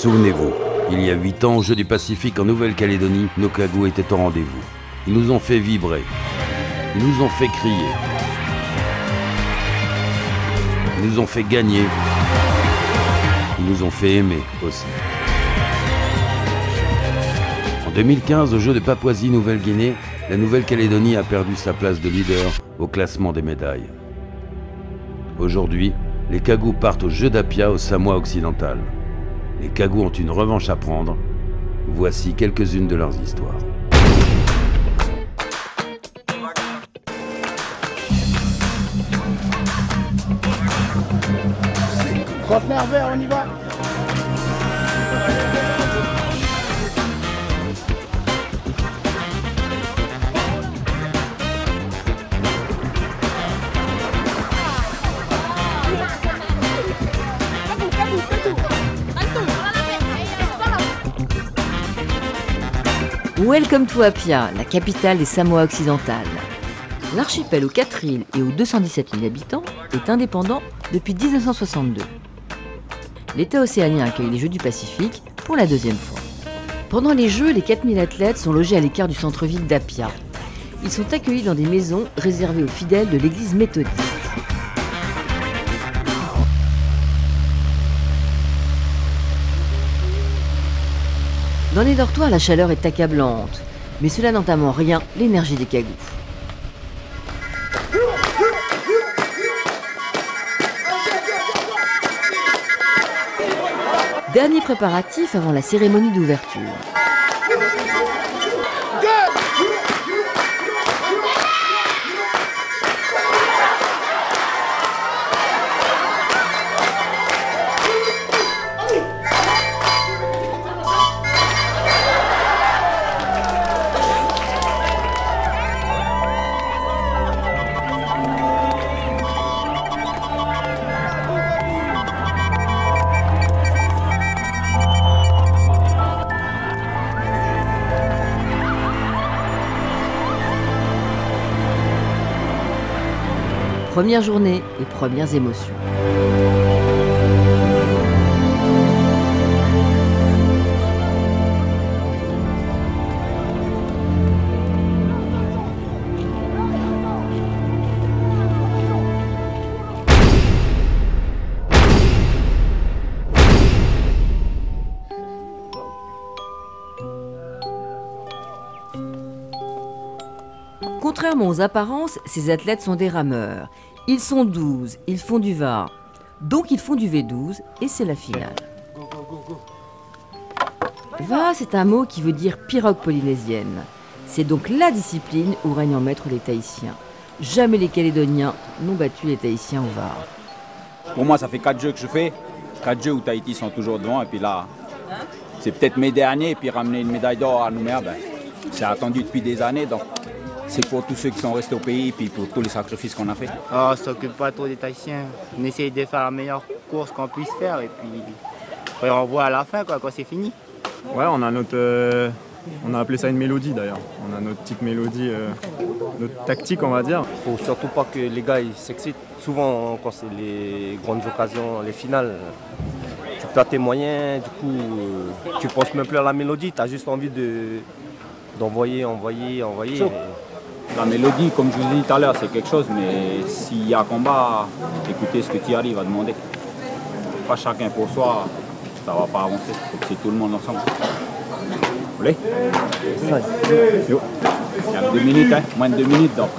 Souvenez-vous, il y a 8 ans, aux Jeux du Pacifique en Nouvelle-Calédonie, nos Cagous étaient au rendez-vous. Ils nous ont fait vibrer. Ils nous ont fait crier. Ils nous ont fait gagner. Ils nous ont fait aimer aussi. En 2015, aux Jeux de Papouasie-Nouvelle-Guinée, la Nouvelle-Calédonie a perdu sa place de leader au classement des médailles. Aujourd'hui, les Cagous partent aux Jeux d'Apia au Samoa occidental. Les Cagous ont une revanche à prendre. Voici quelques-unes de leurs histoires. Conteneur vert, on y va. Welcome to Apia, la capitale des Samoa occidentales. L'archipel aux 4 îles et aux 217 000 habitants est indépendant depuis 1962. L'État océanien accueille les Jeux du Pacifique pour la 2e fois. Pendant les Jeux, les 4000 athlètes sont logés à l'écart du centre-ville d'Apia. Ils sont accueillis dans des maisons réservées aux fidèles de l'église méthodiste. Dans les dortoirs, la chaleur est accablante, mais cela n'entame en rien l'énergie des Cagous. Dernier préparatif avant la cérémonie d'ouverture. Première journée et premières émotions. Contrairement aux apparences, ces athlètes sont des rameurs. Ils sont 12, ils font du VAR. Donc ils font du V12 et c'est la finale. VAR, c'est un mot qui veut dire pirogue polynésienne. C'est donc la discipline où règne en maître les Tahitiens. Jamais les Calédoniens n'ont battu les Tahitiens au VAR. Pour moi, ça fait 4 jeux que je fais. 4 jeux où Tahiti sont toujours devant. Et puis là, c'est peut-être mes derniers. Et puis ramener une médaille d'or à Nouméa, c'est attendu depuis des années. Donc c'est pour tous ceux qui sont restés au pays et puis pour tous les sacrifices qu'on a fait. On ne s'occupe pas trop des Tahitiens. On essaye de faire la meilleure course qu'on puisse faire. Et puis après, on voit à la fin quand c'est fini. Ouais, on a on a appelé ça une mélodie d'ailleurs. On a notre petite mélodie, notre tactique on va dire. Il ne faut surtout pas que les gars s'excitent. Souvent quand c'est les grandes occasions, les finales, tu perds tes moyens, du coup tu ne penses même plus à la mélodie, tu as juste envie d'envoyer. La mélodie, comme je vous ai dit tout à l'heure, c'est quelque chose, mais s'il y a combat, écoutez ce que Thierry va demander. Pas chacun pour soi, ça ne va pas avancer. Il faut que c'est tout le monde ensemble. Vous voulez? Yo. Il y a 2 minutes, hein, moins de 2 minutes, donc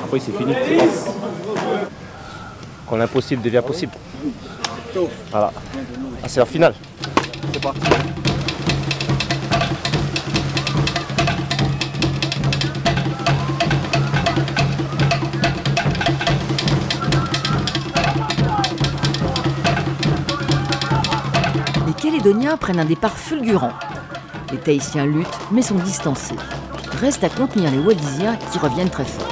après c'est fini. Quand l'impossible devient possible. Voilà. Ah, c'est la finale. C'est parti. Les Calédoniens prennent un départ fulgurant. Les Tahitiens luttent mais sont distancés. Reste à contenir les Wallisiens qui reviennent très fort.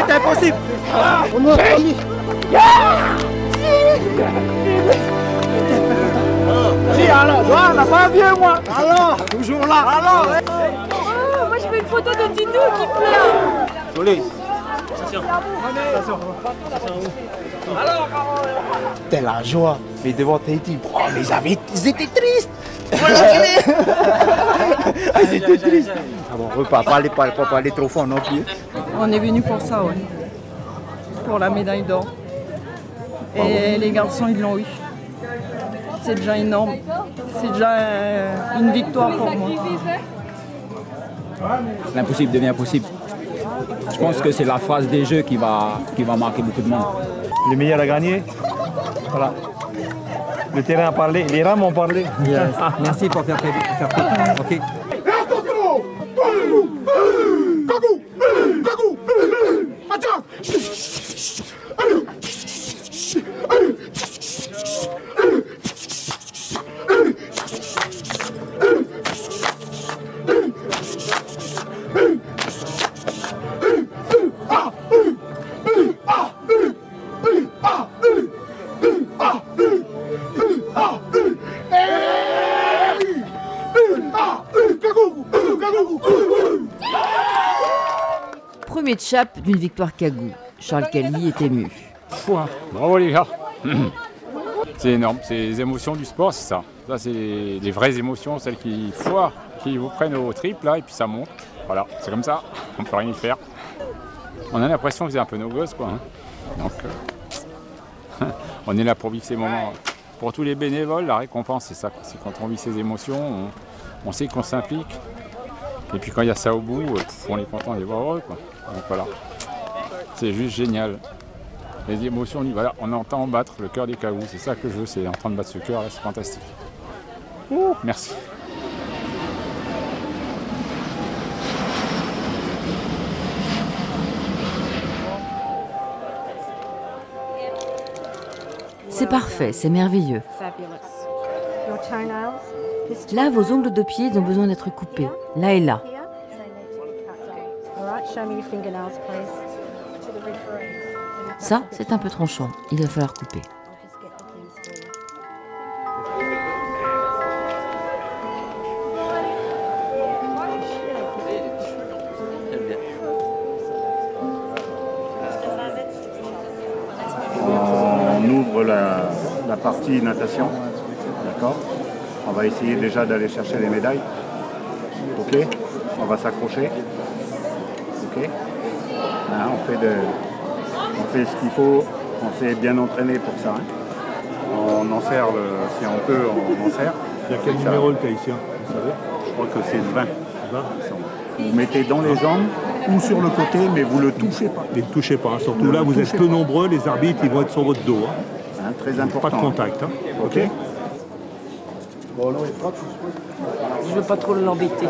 C'est impossible. Si, alors, on n'a pas vu, moi. Alors, toujours là. Alors, Oh, moi je fais une photo de Titou qui pleure. Soleil. T'es la joie. Mais devant Tahiti, oh, mais ils étaient tristes. Ils étaient tristes. Ah bon, on ne peut pas aller trop fort non plus. On est venu pour ça, ouais. Pour la médaille d'or. Et les garçons, ils l'ont eu. C'est déjà énorme. C'est déjà une victoire pour moi. L'impossible devient possible. Je pense que c'est la phase des jeux qui va marquer beaucoup de monde. Le meilleur a gagné. Voilà. Le terrain a parlé, les rames ont parlé. Yes. Merci pour faire OK. Premier tchap d'une victoire Kagou. Charles Cali est ému. Bravo les gars. C'est énorme, c'est les émotions du sport, c'est ça. Ça c'est les vraies émotions, celles qui vous prennent au tripes là et puis ça monte. Voilà, c'est comme ça, on peut rien y faire. On a l'impression que c'est un peu nos gosses quoi. Donc on est là pour vivre ces moments. Pour tous les bénévoles, la récompense c'est ça. C'est quand on vit ces émotions, on sait qu'on s'implique. Et puis quand il y a ça au bout, on est content de les voir heureux quoi. Donc voilà, c'est juste génial. Les émotions, voilà, on entend battre le cœur des Kagou, c'est ça que je veux, c'est entendre battre ce cœur, c'est fantastique. Ouh, merci. C'est parfait, c'est merveilleux. Là, vos ongles de pied ont besoin d'être coupés, là et là. Ça, c'est un peu tranchant, il va falloir couper. On ouvre la partie natation, d'accord? On va essayer déjà d'aller chercher les médailles, ok? On va s'accrocher, ok? Hein, on fait ce qu'il faut, on s'est bien entraîné pour ça. Hein. On en sert, si on peut, on en sert. Il y a quel numéro le tahitien, vous savez? Je crois que c'est le 20. Vous mettez dans les jambes ou sur le côté, mais vous ne le touchez pas. Ne le touchez pas, hein. Surtout là, vous êtes peu nombreux, les arbitres ils vont être sur votre dos. Hein. Hein, très important. Pas de contact. Hein. Ok. Je veux pas trop l'embêter.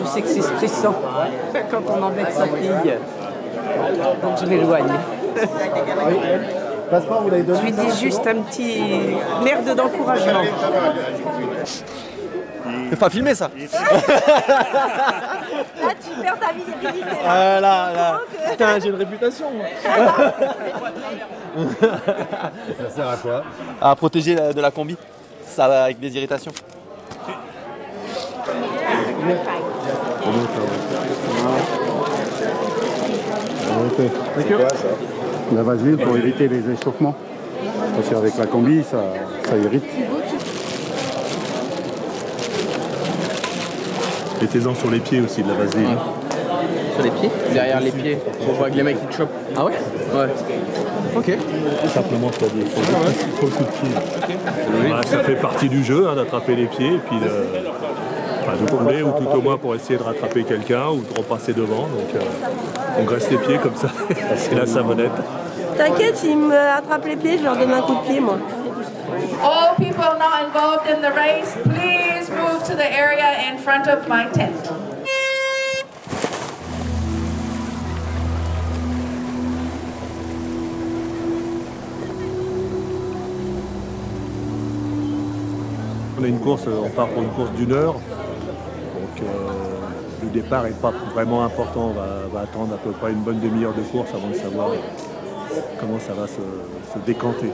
Je sais que c'est stressant quand on embête sa fille. Donc je m'éloigne. Je lui dis juste un petit merde d'encouragement. C'est pas filmé ça. Là, tu perds ta visibilité. Là. Putain, j'ai une réputation. Ça sert à quoi? À protéger de la combi. Ça va avec des irritations. C'est quoi ça? La vaseline pour éviter les échauffements. Parce qu'avec la combi, ça irrite. Mettez-en sur les pieds aussi de la vaseline. Ouais. Sur les pieds? Derrière les pieds, pour voir que les mecs ils te chopent. Ah ouais? Ouais. Ok. Simplement sur le coup de pied. Okay. Voilà, ça fait partie du jeu hein, d'attraper les pieds et puis de couler ou tout au moins pour essayer de rattraper quelqu'un ou de repasser devant. Donc on graisse les pieds comme ça. C'est la savonnette. T'inquiète, s'ils me attrapent les pieds, je leur donne un coup de pied moi. All people not involved in the race, please move to the area in front of my tent. On a une course, on part pour une course d'1 heure. Donc le départ n'est pas vraiment important. On va attendre à peu près une bonne demi-heure de course avant de savoir comment ça va se décanter.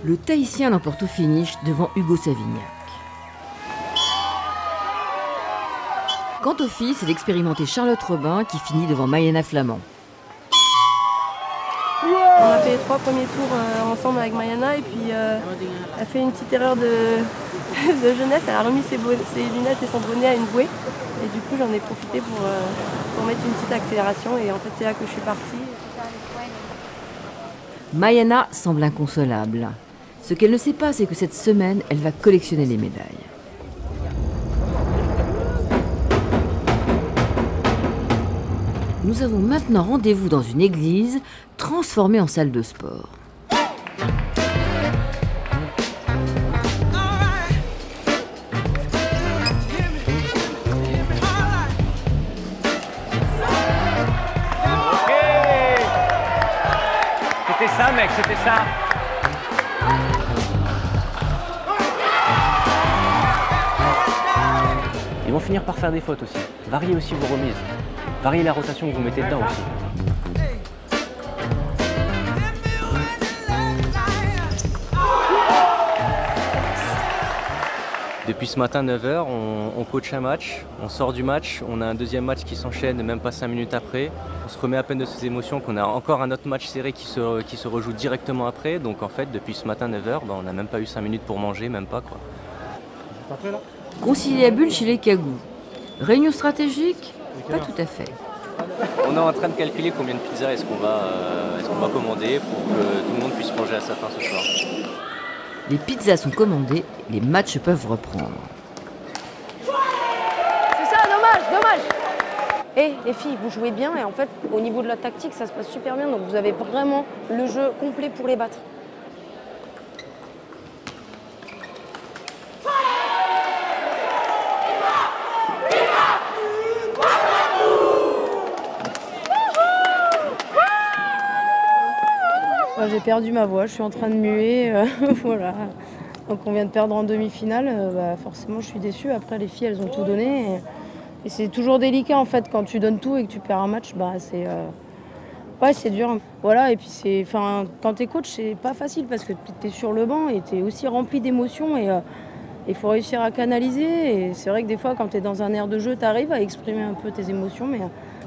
Le Tahitien l'emporte au finish devant Hugo Savignac. Quant aux filles, c'est l'expérimentée Charlotte Robin qui finit devant Mayana Flamand. On a fait les 3 premiers tours ensemble avec Mayana et puis elle a fait une petite erreur de jeunesse. Elle a remis ses lunettes et son bonnet à une bouée. Et du coup, j'en ai profité pour mettre une petite accélération et en fait, c'est là que je suis partie. Mayana semble inconsolable. Ce qu'elle ne sait pas, c'est que cette semaine, elle va collectionner les médailles. Nous avons maintenant rendez-vous dans une église transformée en salle de sport. C'était ça, mec, c'était ça. Ils vont finir par faire des fautes aussi. Variez aussi vos remises. Variez la rotation que vous mettez dedans aussi. Depuis ce matin 9h, on coach un match, on sort du match, on a un deuxième match qui s'enchaîne même pas 5 minutes après. On se remet à peine de ses émotions qu'on a encore un autre match serré qui se rejoue directement après. Donc en fait, depuis ce matin 9h, on n'a même pas eu 5 minutes pour manger, même pas quoi. Conciliabule chez les Cagous. Réunion stratégique? Pas tout à fait. On est en train de calculer combien de pizzas est-ce qu'on va commander pour que tout le monde puisse manger à sa faim ce soir. Les pizzas sont commandées, les matchs peuvent reprendre. C'est ça, dommage. Et les filles, vous jouez bien et en fait, au niveau de la tactique, ça se passe super bien. Donc vous avez vraiment le jeu complet pour les battre. J'ai perdu ma voix, je suis en train de muer, voilà. Donc on vient de perdre en demi-finale, forcément je suis déçue. Après les filles elles ont tout donné et c'est toujours délicat en fait quand tu donnes tout et que tu perds un match, c'est dur. Voilà, et puis quand t'es coach c'est pas facile parce que t'es sur le banc et t'es aussi rempli d'émotions et il faut réussir à canaliser. Et c'est vrai que des fois quand t'es dans un air de jeu t'arrives à exprimer un peu tes émotions, mais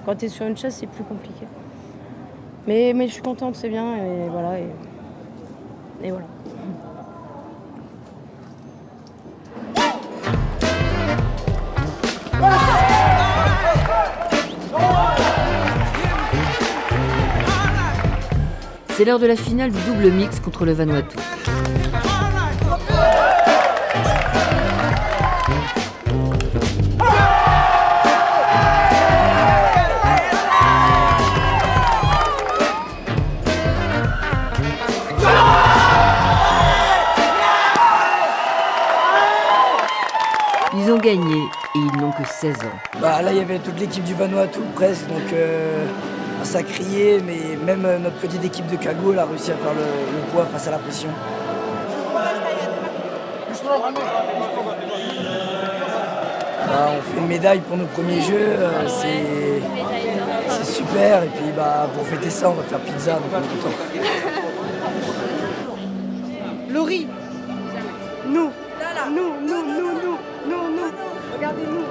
quand t'es sur une chaise c'est plus compliqué. Mais je suis contente, c'est bien, et voilà. Et voilà. C'est l'heure de la finale du double mix contre le Vanuatu. Ils ont gagné et ils n'ont que 16 ans. Là, il y avait toute l'équipe du Vanuatu presque, donc ça criait, mais même notre petite équipe de Cagou elle a réussi à faire le poids face à la pression. On fait une médaille pour nos premiers jeux, c'est super, et puis pour fêter ça, on va faire pizza, donc on est content. Laurie, nous, regardez-nous.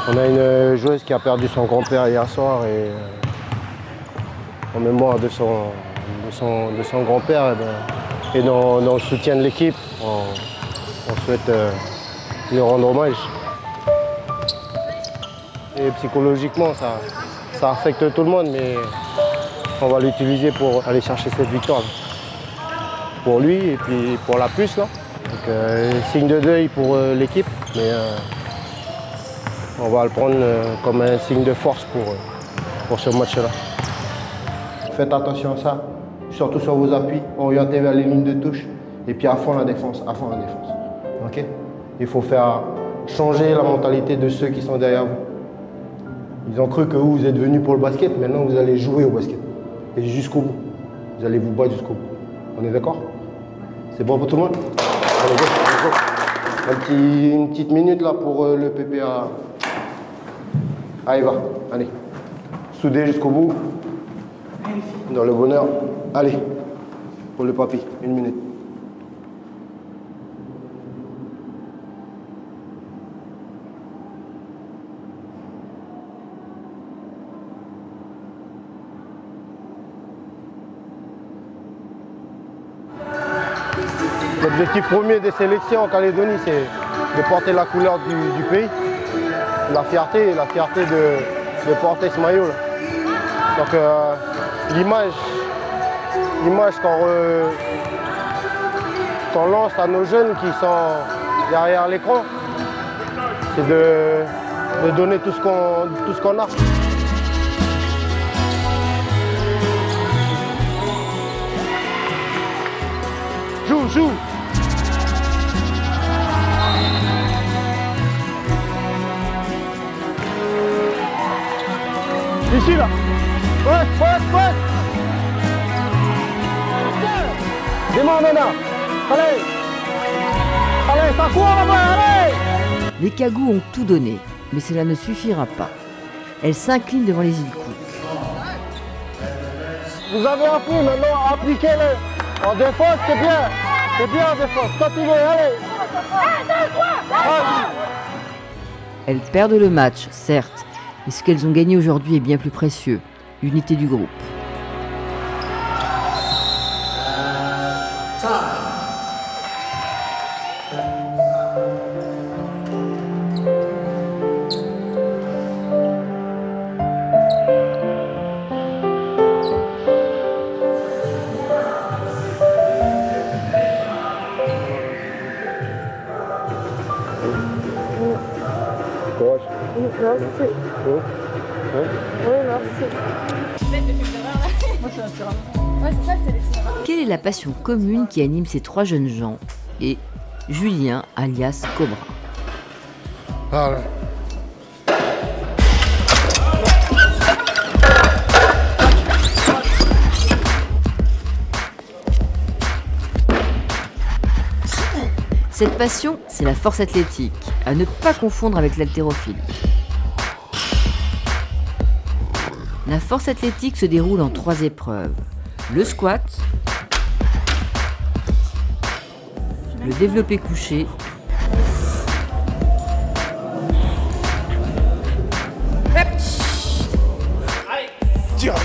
On a une joueuse qui a perdu son grand-père hier soir et en mémoire de son grand-père et dans le soutien de l'équipe, on souhaite lui rendre hommage. Et psychologiquement, ça affecte tout le monde, mais on va l'utiliser pour aller chercher cette victoire. Pour lui et puis pour la puce. Là. Donc, signe de deuil pour l'équipe, mais on va le prendre comme un signe de force pour ce match-là. Faites attention à ça, surtout sur vos appuis, orientez vers les lignes de touche et puis à fond la défense, Okay? Il faut faire changer la mentalité de ceux qui sont derrière vous. Ils ont cru que vous êtes venus pour le basket, maintenant vous allez jouer au basket. Et jusqu'au bout. Vous allez vous battre jusqu'au bout. On est d'accord? C'est bon pour tout le monde? Allez, go. Une petite minute là pour le PPA. Allez, va. Allez. Soudé jusqu'au bout. Dans le bonheur. Allez. Pour le papy. 1 minute. L'objectif premier des sélections en Calédonie, c'est de porter la couleur du pays, la fierté de porter ce maillot. Là. Donc l'image qu'on lance à nos jeunes qui sont derrière l'écran, c'est de donner tout ce qu'on a. Joue. Ici là. Ouais. Démarre Nana. Allez, ça court là-bas, allez. Les Cagous ont tout donné, mais cela ne suffira pas. Elles s'inclinent devant les îles Cook. Vous avez appris, maintenant appliquez-le. En défense, c'est bien. C'est bien en défense. Continuez, allez. 1, 2, 3. Elles perdent le match, certes, mais ce qu'elles ont gagné aujourd'hui est bien plus précieux, l'unité du groupe. Quelle est la passion commune qui anime ces 3 jeunes gens et Julien alias Cobra? Cette passion, c'est la force athlétique, à ne pas confondre avec l'haltérophilie. La force athlétique se déroule en 3 épreuves. Le squat, le développé couché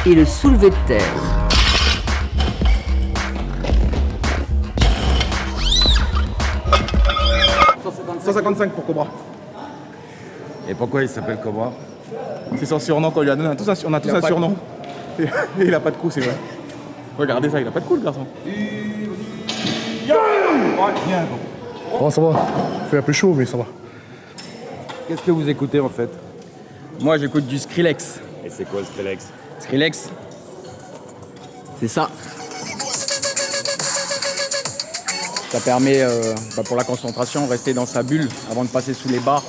et le soulevé de terre. « 155 pour Cobra. » Et pourquoi il s'appelle Cobra? C'est son surnom qu'on lui a donné. On a tous un surnom. Et il a pas de coup, c'est vrai. Regardez ça, il a pas de coup le garçon. Oh, ça va. Il fait un peu chaud, mais ça va. Qu'est-ce que vous écoutez en fait? Moi j'écoute du Skrillex. Et c'est quoi Skrillex? Skrillex, c'est ça. Ça permet, pour la concentration, rester dans sa bulle avant de passer sous les barres.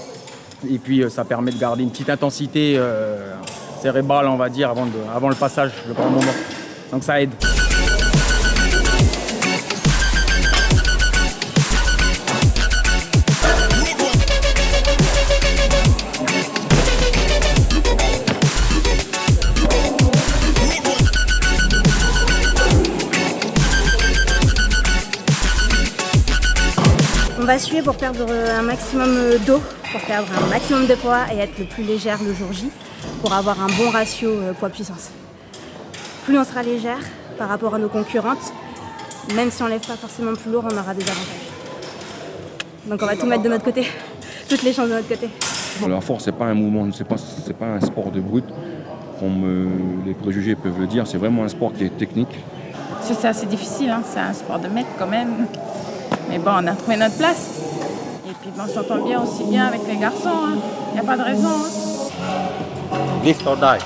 Et puis ça permet de garder une petite intensité cérébrale, on va dire, avant le passage, le grand moment. Donc ça aide. On va suer pour perdre un maximum d'eau, pour perdre un maximum de poids et être le plus légère le jour J, pour avoir un bon ratio poids-puissance. Plus on sera légère par rapport à nos concurrentes, même si on ne lève pas forcément plus lourd, on aura des avantages. Donc on va tout mettre de notre côté, toutes les chances de notre côté. La force, c'est pas un mouvement, c'est pas un sport de brut, comme les préjugés peuvent le dire, c'est vraiment un sport qui est technique. C'est assez difficile, hein. C'est un sport de mec quand même. Mais bon, on a trouvé notre place. Et puis on s'entend bien aussi bien avec les garçons. Il n'y a pas de raison. Lift or die.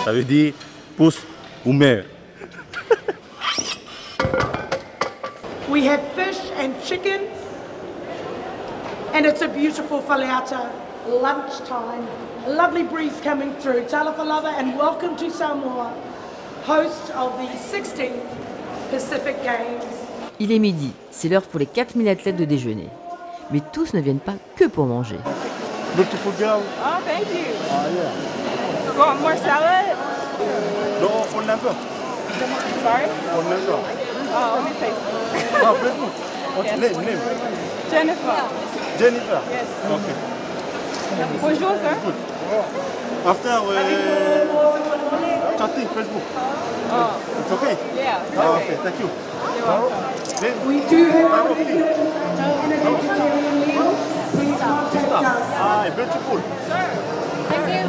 Ça veut dire pousse ou meurs. We have fish and chicken. And it's a beautiful Falauta lunchtime. A lovely breeze coming through. Tala falava and welcome to Samoa. host of the 16th Pacific Games. Il est midi, c'est l'heure pour les 4000 athlètes de déjeuner. Mais tous ne viennent pas que pour manger. Beautiful girl. Oh, thank you. Yeah. You want more salad? No, phone number. Sorry? Phone number. Oh, let me say something. Ah, Facebook. What's Yes. name? Jennifer. Jennifer. Yes. Okay. Bonjour, sir. Good. After chatting Facebook. Oh. It's okay? Yeah. Ah, okay, thank you. You're welcome. Then We do have I a will see. vegetarian meal. Please contact us. Ah, beautiful. Thank you.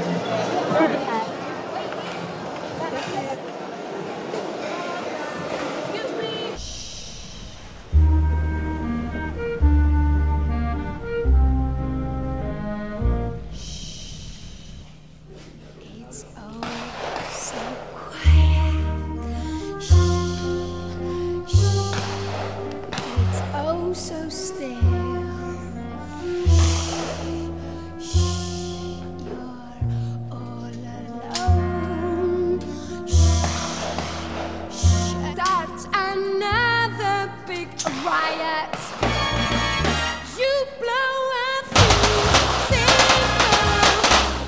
So still. You're all alone. Start another big riot. You blow a fuse,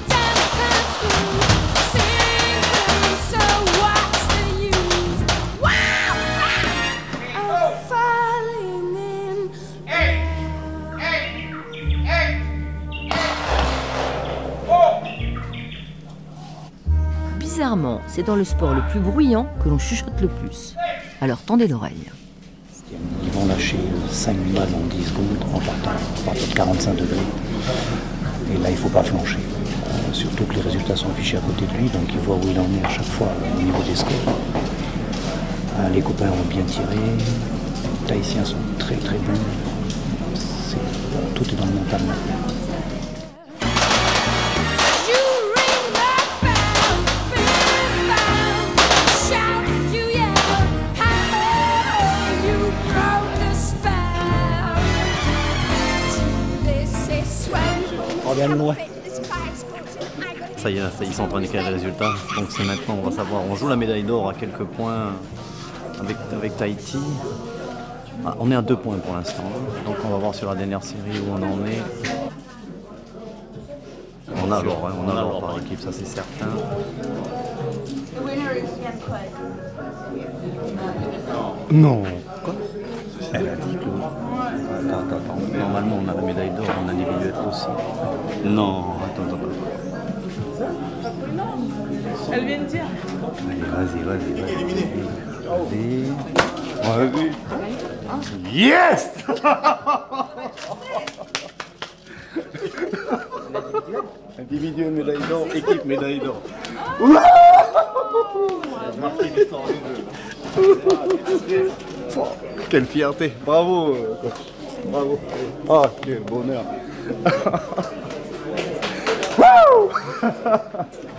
time comes through, simple. So what's the use? Wow! Of falling in. Bizarrement, c'est dans le sport le plus bruyant que l'on chuchote le plus. Alors tendez l'oreille. Ils vont lâcher 5 balles en 10 secondes en partant de 45 degrés. Et là, il ne faut pas flancher. Surtout que les résultats sont affichés à côté de lui, donc il voit où il en est à chaque fois au niveau des scores. Les copains ont bien tiré, les Tahitiens sont très très bons. Tout est dans le mental maintenant. Ça y est, ils sont en train d'écrire les résultats. Donc c'est maintenant, on va savoir. On joue la médaille d'or à quelques points avec Tahiti. Ah, on est à 2 points pour l'instant. Donc on va voir sur la dernière série où on en est. On a l'or, on a l'or par équipe, ça c'est certain. Non. Quoi? Elle a dit que... Attends. Normalement, on a la médaille d'or en individuel aussi. Non, attends. Elle vient de dire. Allez, vas-y. Yes! Individuel médaille d'or, équipe médaille d'or. Quelle fierté, bravo. Bravo. Oh, quel bonheur.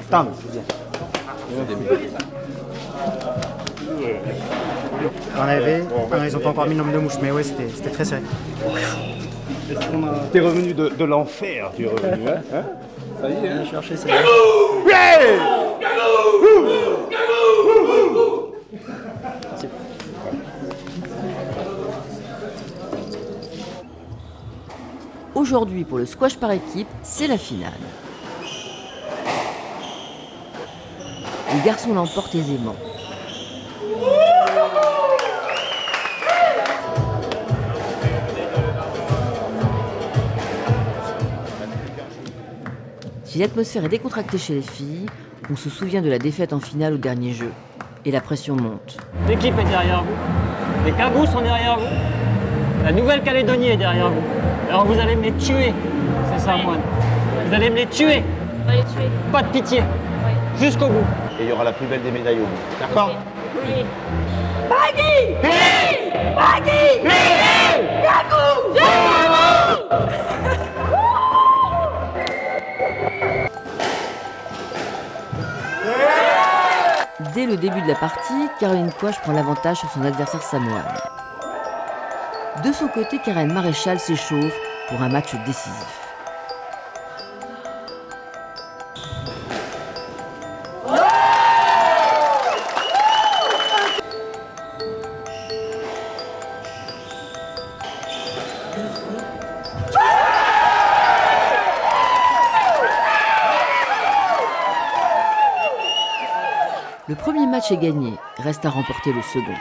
Tam, c'est bien. Ils n'ont pas encore mis le nombre de mouches, mais ouais, c'était très serré. T'es revenu de l'enfer, tu es revenu, hein? Ça y est, hein? Chercher ça. Aujourd'hui, pour le squash par équipe, c'est la finale. Les garçons l'emportent aisément. Si l'atmosphère est décontractée chez les filles, on se souvient de la défaite en finale au dernier jeu. Et la pression monte. L'équipe est derrière vous. Les Cagoux sont derrière vous. La Nouvelle-Calédonie est derrière vous. Alors vous allez me les tuer. C'est ça, moi. Vous allez me les tuer. On va les tuer. Pas de pitié. Jusqu'au bout. Et il y aura la plus belle des médailles au bout. D'accord? Oui. Maggie! Maggie! Cagou! Dès le début de la partie, Caroline Quach prend l'avantage sur son adversaire samoane. De son côté, Karen Maréchal s'échauffe pour un match décisif. Le premier match est gagné, reste à remporter le second.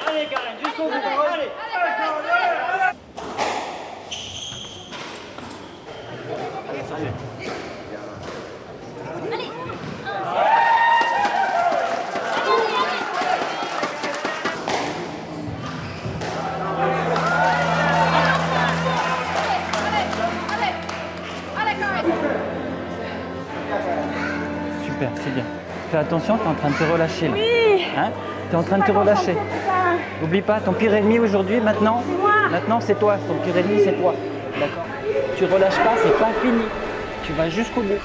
Allez Karen, jusqu'au bout, allez. Super, c'est bien. Fais attention, t'es en train de te relâcher là. Oui. Hein? T'es en train de te relâcher. N'oublie pas, ton pire ennemi aujourd'hui, maintenant, c'est toi. Ton pire ennemi, c'est toi. D'accord? Tu relâches pas, c'est pas fini. Tu vas jusqu'au bout.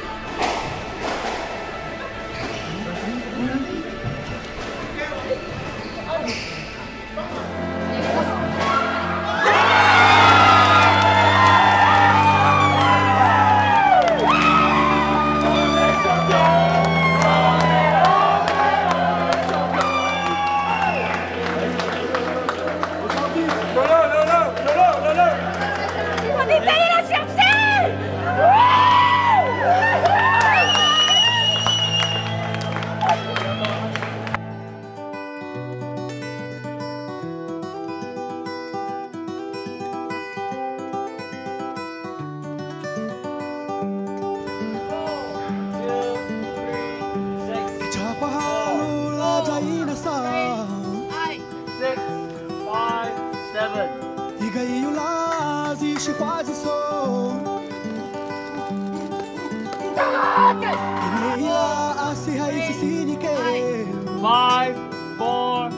On est allé la chercher! E ganhei o lazi, se faz o som. E lá, se raiz, se nique. 5, 4, 3,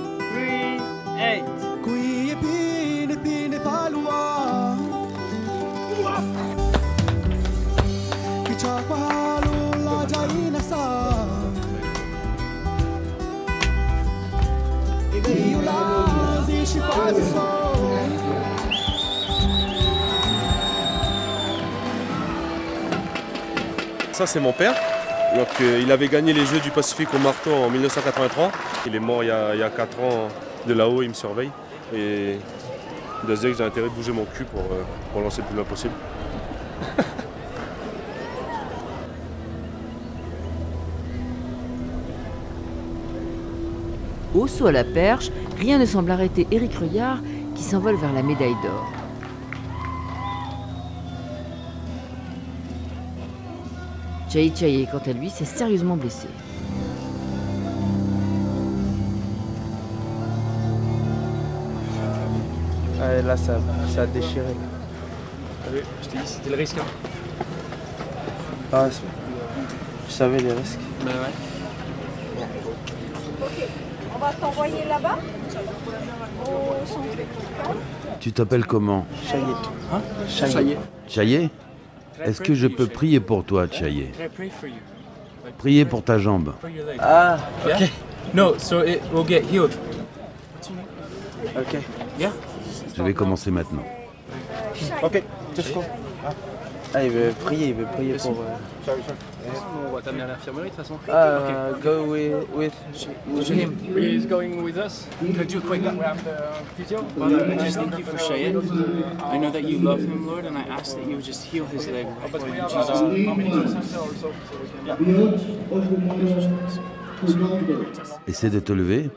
8. Kui pine, pine palua. Que chapalo la jaina sa. E ganhei o lazi, se faz o som. Ça c'est mon père. Donc, il avait gagné les Jeux du Pacifique au marteau en 1983. Il est mort il y a 4 ans de là-haut, il me surveille. Et il doit se dire que j'ai intérêt de bouger mon cul pour lancer le plus loin possible. Au saut à la perche, rien ne semble arrêter Éric Reuillard qui s'envole vers la médaille d'or. Tchaï Tchaï, quant à lui, s'est sérieusement blessé. Ouais, là, ça a déchiré. Je t'ai dit, c'était le risque. Hein. Ah, je savais les risques. Ben ouais. On va t'envoyer là-bas au centre. Tu t'appelles comment? Chaillé. Hein? Chaillé. Chaillé? Est-ce que je peux prier pour toi, Chaillé? Prier pour ta jambe. Ah, ok. No, so it will get healed. Ok. Yeah. Je vais commencer maintenant. Ok, just go. Ah, il veut prier pour... On va t'amener à l'infirmerie de toute façon. Go with him. He's going with us. Could you quick grab the physio? Father, I just thank you for Shayed. I know that you love him, Lord, and I ask that you would just heal his leg. Lord, in Jesus' name. Essaie de te lever.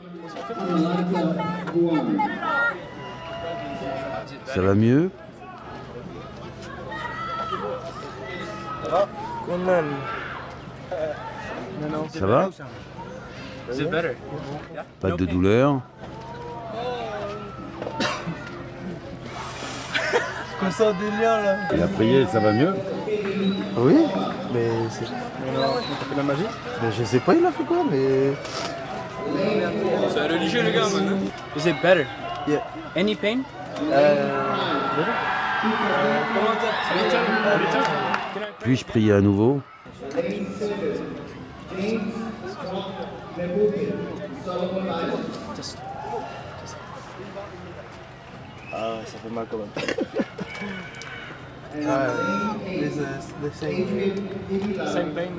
Ça va mieux? Ça va? Pas de douleur? Comme ça, au délire là. Il a prié, ça va mieux? Oui, mais c'est... T'as fait la magie? Mais je sais pas, il a fait quoi, mais... C'est un religieux le gars, man. Is it better? Yeah. Any pain? Puis-je prier à nouveau? Ah, ça fait mal quand même. The same pain.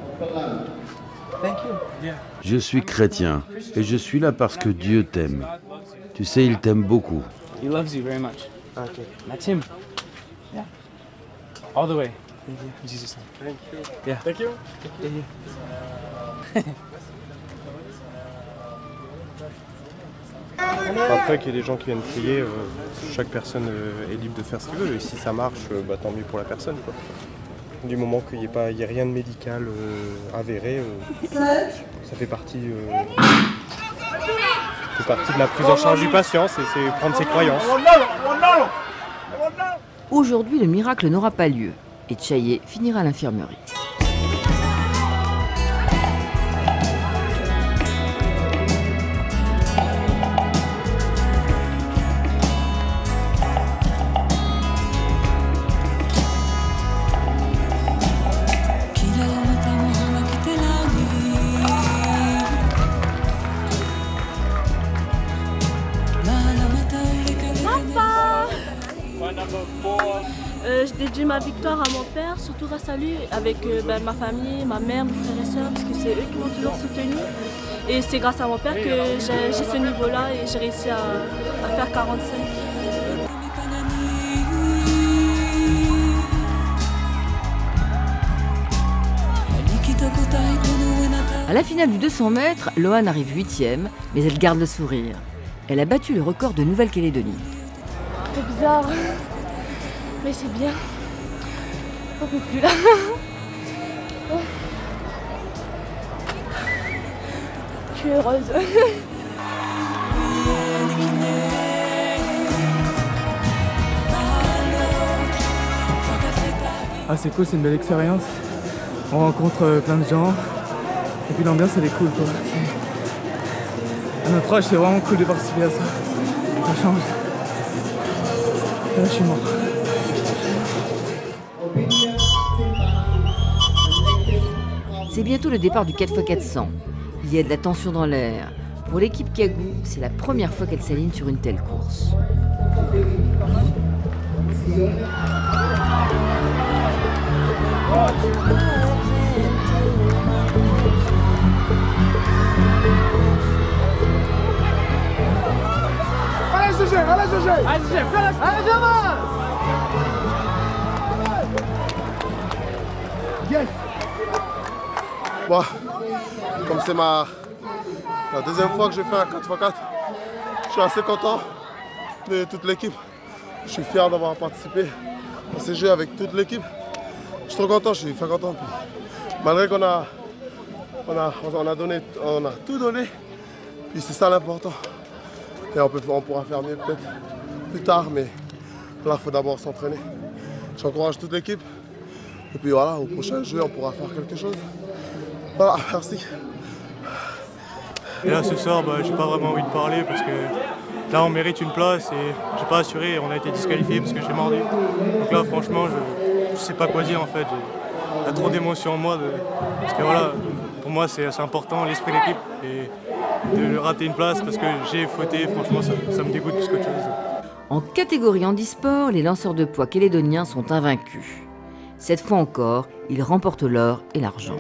Thank you. Yeah. Je suis chrétien et je suis là parce que Dieu t'aime. Tu sais, il t'aime beaucoup. He loves you very much. Okay. That's him. Yeah. All the way. Thank you. In Jesus' name. Thank you. Yeah. Thank you. Après qu'il y ait des gens qui viennent prier, chaque personne est libre de faire ce qu'il veut. Et si ça marche, tant mieux pour la personne, quoi. Du moment qu'il n'y ait rien de médical avéré, ça fait partie de la prise en charge du patient, c'est prendre ses croyances. Aujourd'hui, le miracle n'aura pas lieu et Tchaye finira à l'infirmerie. Je dédie ma victoire à mon père, surtout grâce à lui, avec ma famille, ma mère, mes frères et sœurs, parce que c'est eux qui m'ont toujours soutenu. Et c'est grâce à mon père que j'ai ce niveau-là et j'ai réussi à faire 45. À la finale du 200 mètres, Loane arrive 8e, mais elle garde le sourire. Elle a battu le record de Nouvelle-Calédonie. C'est bizarre, mais c'est bien. On peut plus là. Je suis heureuse. Ah, c'est cool, c'est une belle expérience. On rencontre plein de gens. Et puis l'ambiance, elle est cool, quoi. À notre âge, c'est vraiment cool de participer à ça. Ça change. Là, je suis mort. C'est bientôt le départ du 4x400. Il y a de la tension dans l'air. Pour l'équipe Kagou, c'est la première fois qu'elle s'aligne sur une telle course. Allez Gégé, allez Gégé. Allez Gégé, allez Jamal. Yes. Bon, comme c'est la deuxième fois que je fais un 4x4, je suis assez content de toute l'équipe. Je suis fier d'avoir participé à ces jeux avec toute l'équipe. Je suis trop content, je suis très content. Malgré qu'on a tout donné, puis c'est ça l'important. Et on pourra faire mieux peut-être plus tard, mais là il faut d'abord s'entraîner. J'encourage toute l'équipe. Et puis voilà, au prochain jeu, on pourra faire quelque chose. Voilà, merci. Et là ce soir, j'ai pas vraiment envie de parler parce que là on mérite une place et j'ai pas assuré et on a été disqualifié parce que j'ai mordu. Donc là franchement, je sais pas quoi dire en fait. Il y a trop d'émotions en moi. Parce que voilà, pour moi c'est important l'esprit d'équipe et de rater une place parce que j'ai fauté, franchement ça me dégoûte plus qu'autre chose. En catégorie handisport, les lanceurs de poids calédoniens sont invaincus. Cette fois encore, ils remportent l'or et l'argent.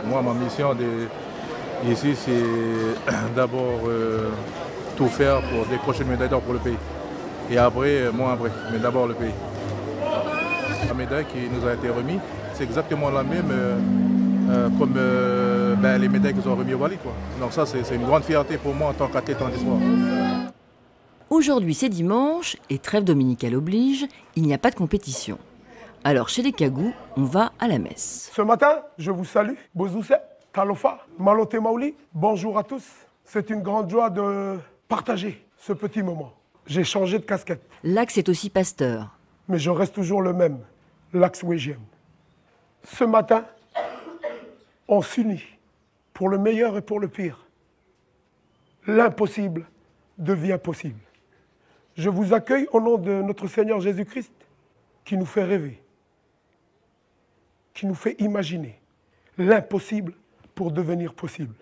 Moi, ma mission ici, c'est d'abord tout faire pour décrocher une médaille d'or pour le pays. Et après, mais d'abord le pays. La médaille qui nous a été remise, c'est exactement la même comme les médailles qu'ils ont remis au Mali, quoi. Donc ça, c'est une grande fierté pour moi en tant qu'athlète handisport. Aujourd'hui, c'est dimanche et trêve dominicale oblige, il n'y a pas de compétition. Alors, chez les Kagou, on va à la messe. Ce matin, je vous salue. Bozousse, Talofa, Malote Maouli, bonjour à tous. C'est une grande joie de partager ce petit moment. J'ai changé de casquette. L'axe est aussi pasteur. Mais je reste toujours le même, l'axe Wégien. Ce matin, on s'unit pour le meilleur et pour le pire. L'impossible devient possible. Je vous accueille au nom de notre Seigneur Jésus-Christ qui nous fait rêver, qui nous fait imaginer l'impossible pour devenir possible.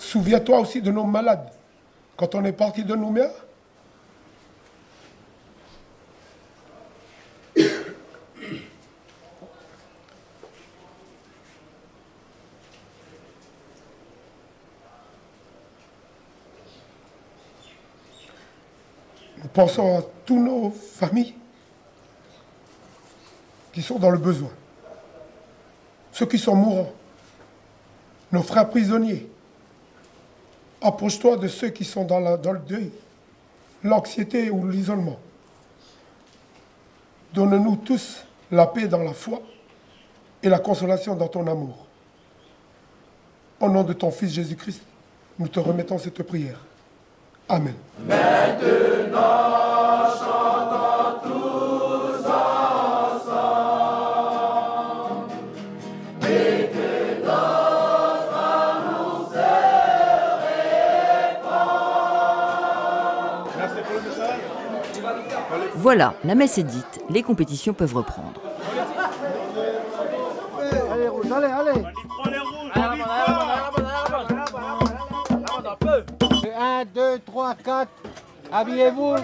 Souviens-toi aussi de nos malades. Quand on est parti de Nouméa, nous pensons à toutes nos familles qui sont dans le besoin, ceux qui sont mourants, nos frères prisonniers. Approche-toi de ceux qui sont dans le deuil, l'anxiété ou l'isolement. Donne-nous tous la paix dans la foi et la consolation dans ton amour. Au nom de ton Fils Jésus-Christ, nous te remettons cette prière. Amen. Maintenant, chantons tous ensemble, et que notre amour se répand. Merci pour le message. Voilà, la messe est dite, les compétitions peuvent reprendre. Allez, rouge, allez, allez. 1, 2, 3, 4. Habillez-vous.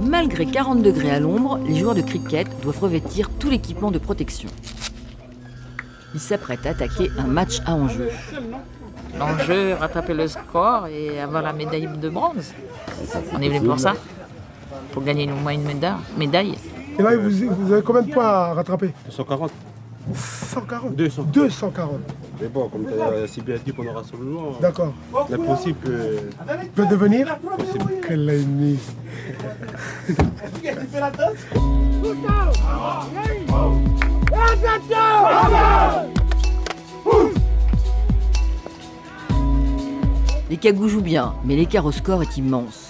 Malgré 40 degrés à l'ombre, les joueurs de cricket doivent revêtir tout l'équipement de protection. Ils s'apprêtent à attaquer un match à enjeu. L'enjeu, rattraper le score et avoir la médaille de bronze. On est venu pour ça. Pour gagner au moins une médaille. Et là, vous avez combien de points à rattraper? 240. 140 200. 240. Mais bon, comme tu as si bien dit qu'on aura sur le jour, D'accord. l'impossible Peut devenir possible. Quel ennemi. Les Cagous jouent bien, mais l'écart au score est immense.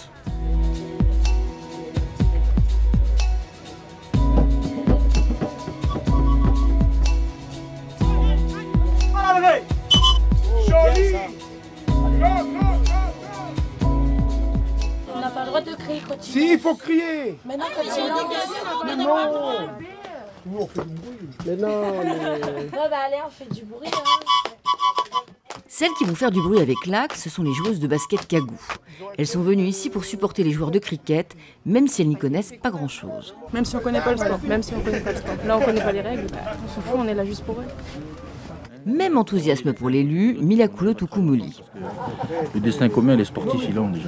On n'a pas le droit de crier quand il... Si, il faut crier. Maintenant, quand il est Mais non. Nous, on fait du bruit. Mais non, mais... Ouais, bah allez, on fait du bruit. Hein. Celles qui vont faire du bruit avec l'Axe, ce sont les joueuses de basket Cagou. Elles sont venues ici pour supporter les joueurs de cricket, même si elles n'y connaissent pas grand-chose. Même si on connaît pas le sport, même si on connaît pas le sport. Là, on connaît pas les règles, bah, on s'en fout, on est là juste pour eux. Même enthousiasme pour l'élu, Milakoulo Tukumuli. Le destin commun, les sportifs, ils l'ont déjà.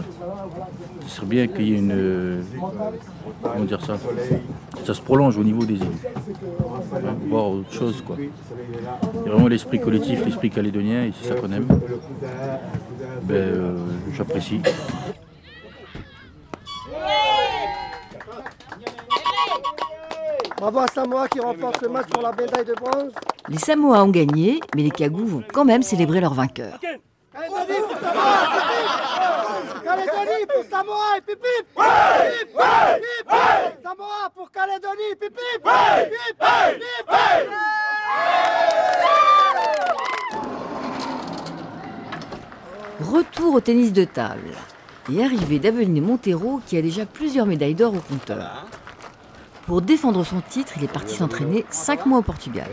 Ce serait bien qu'il y ait une... comment dire ça? Ça se prolonge au niveau des élus. Voir autre chose, quoi. Il y a vraiment l'esprit collectif, l'esprit calédonien, et c'est ça qu'on aime. J'apprécie. Bravo à Samoa qui remporte le match pour la médaille de bronze. Les Samoa ont gagné, mais les Cagous vont quand même célébrer leur vainqueur. Calédonie pour Samoa! Calédonie pour Samoa et pip pip! Pip pip! Samoa pour Calédonie, pip pip! Pip pip! Retour au tennis de table. Et arrivée d'Aveline Montero qui a déjà plusieurs médailles d'or au compteur. Pour défendre son titre, il est parti s'entraîner 5 mois au Portugal.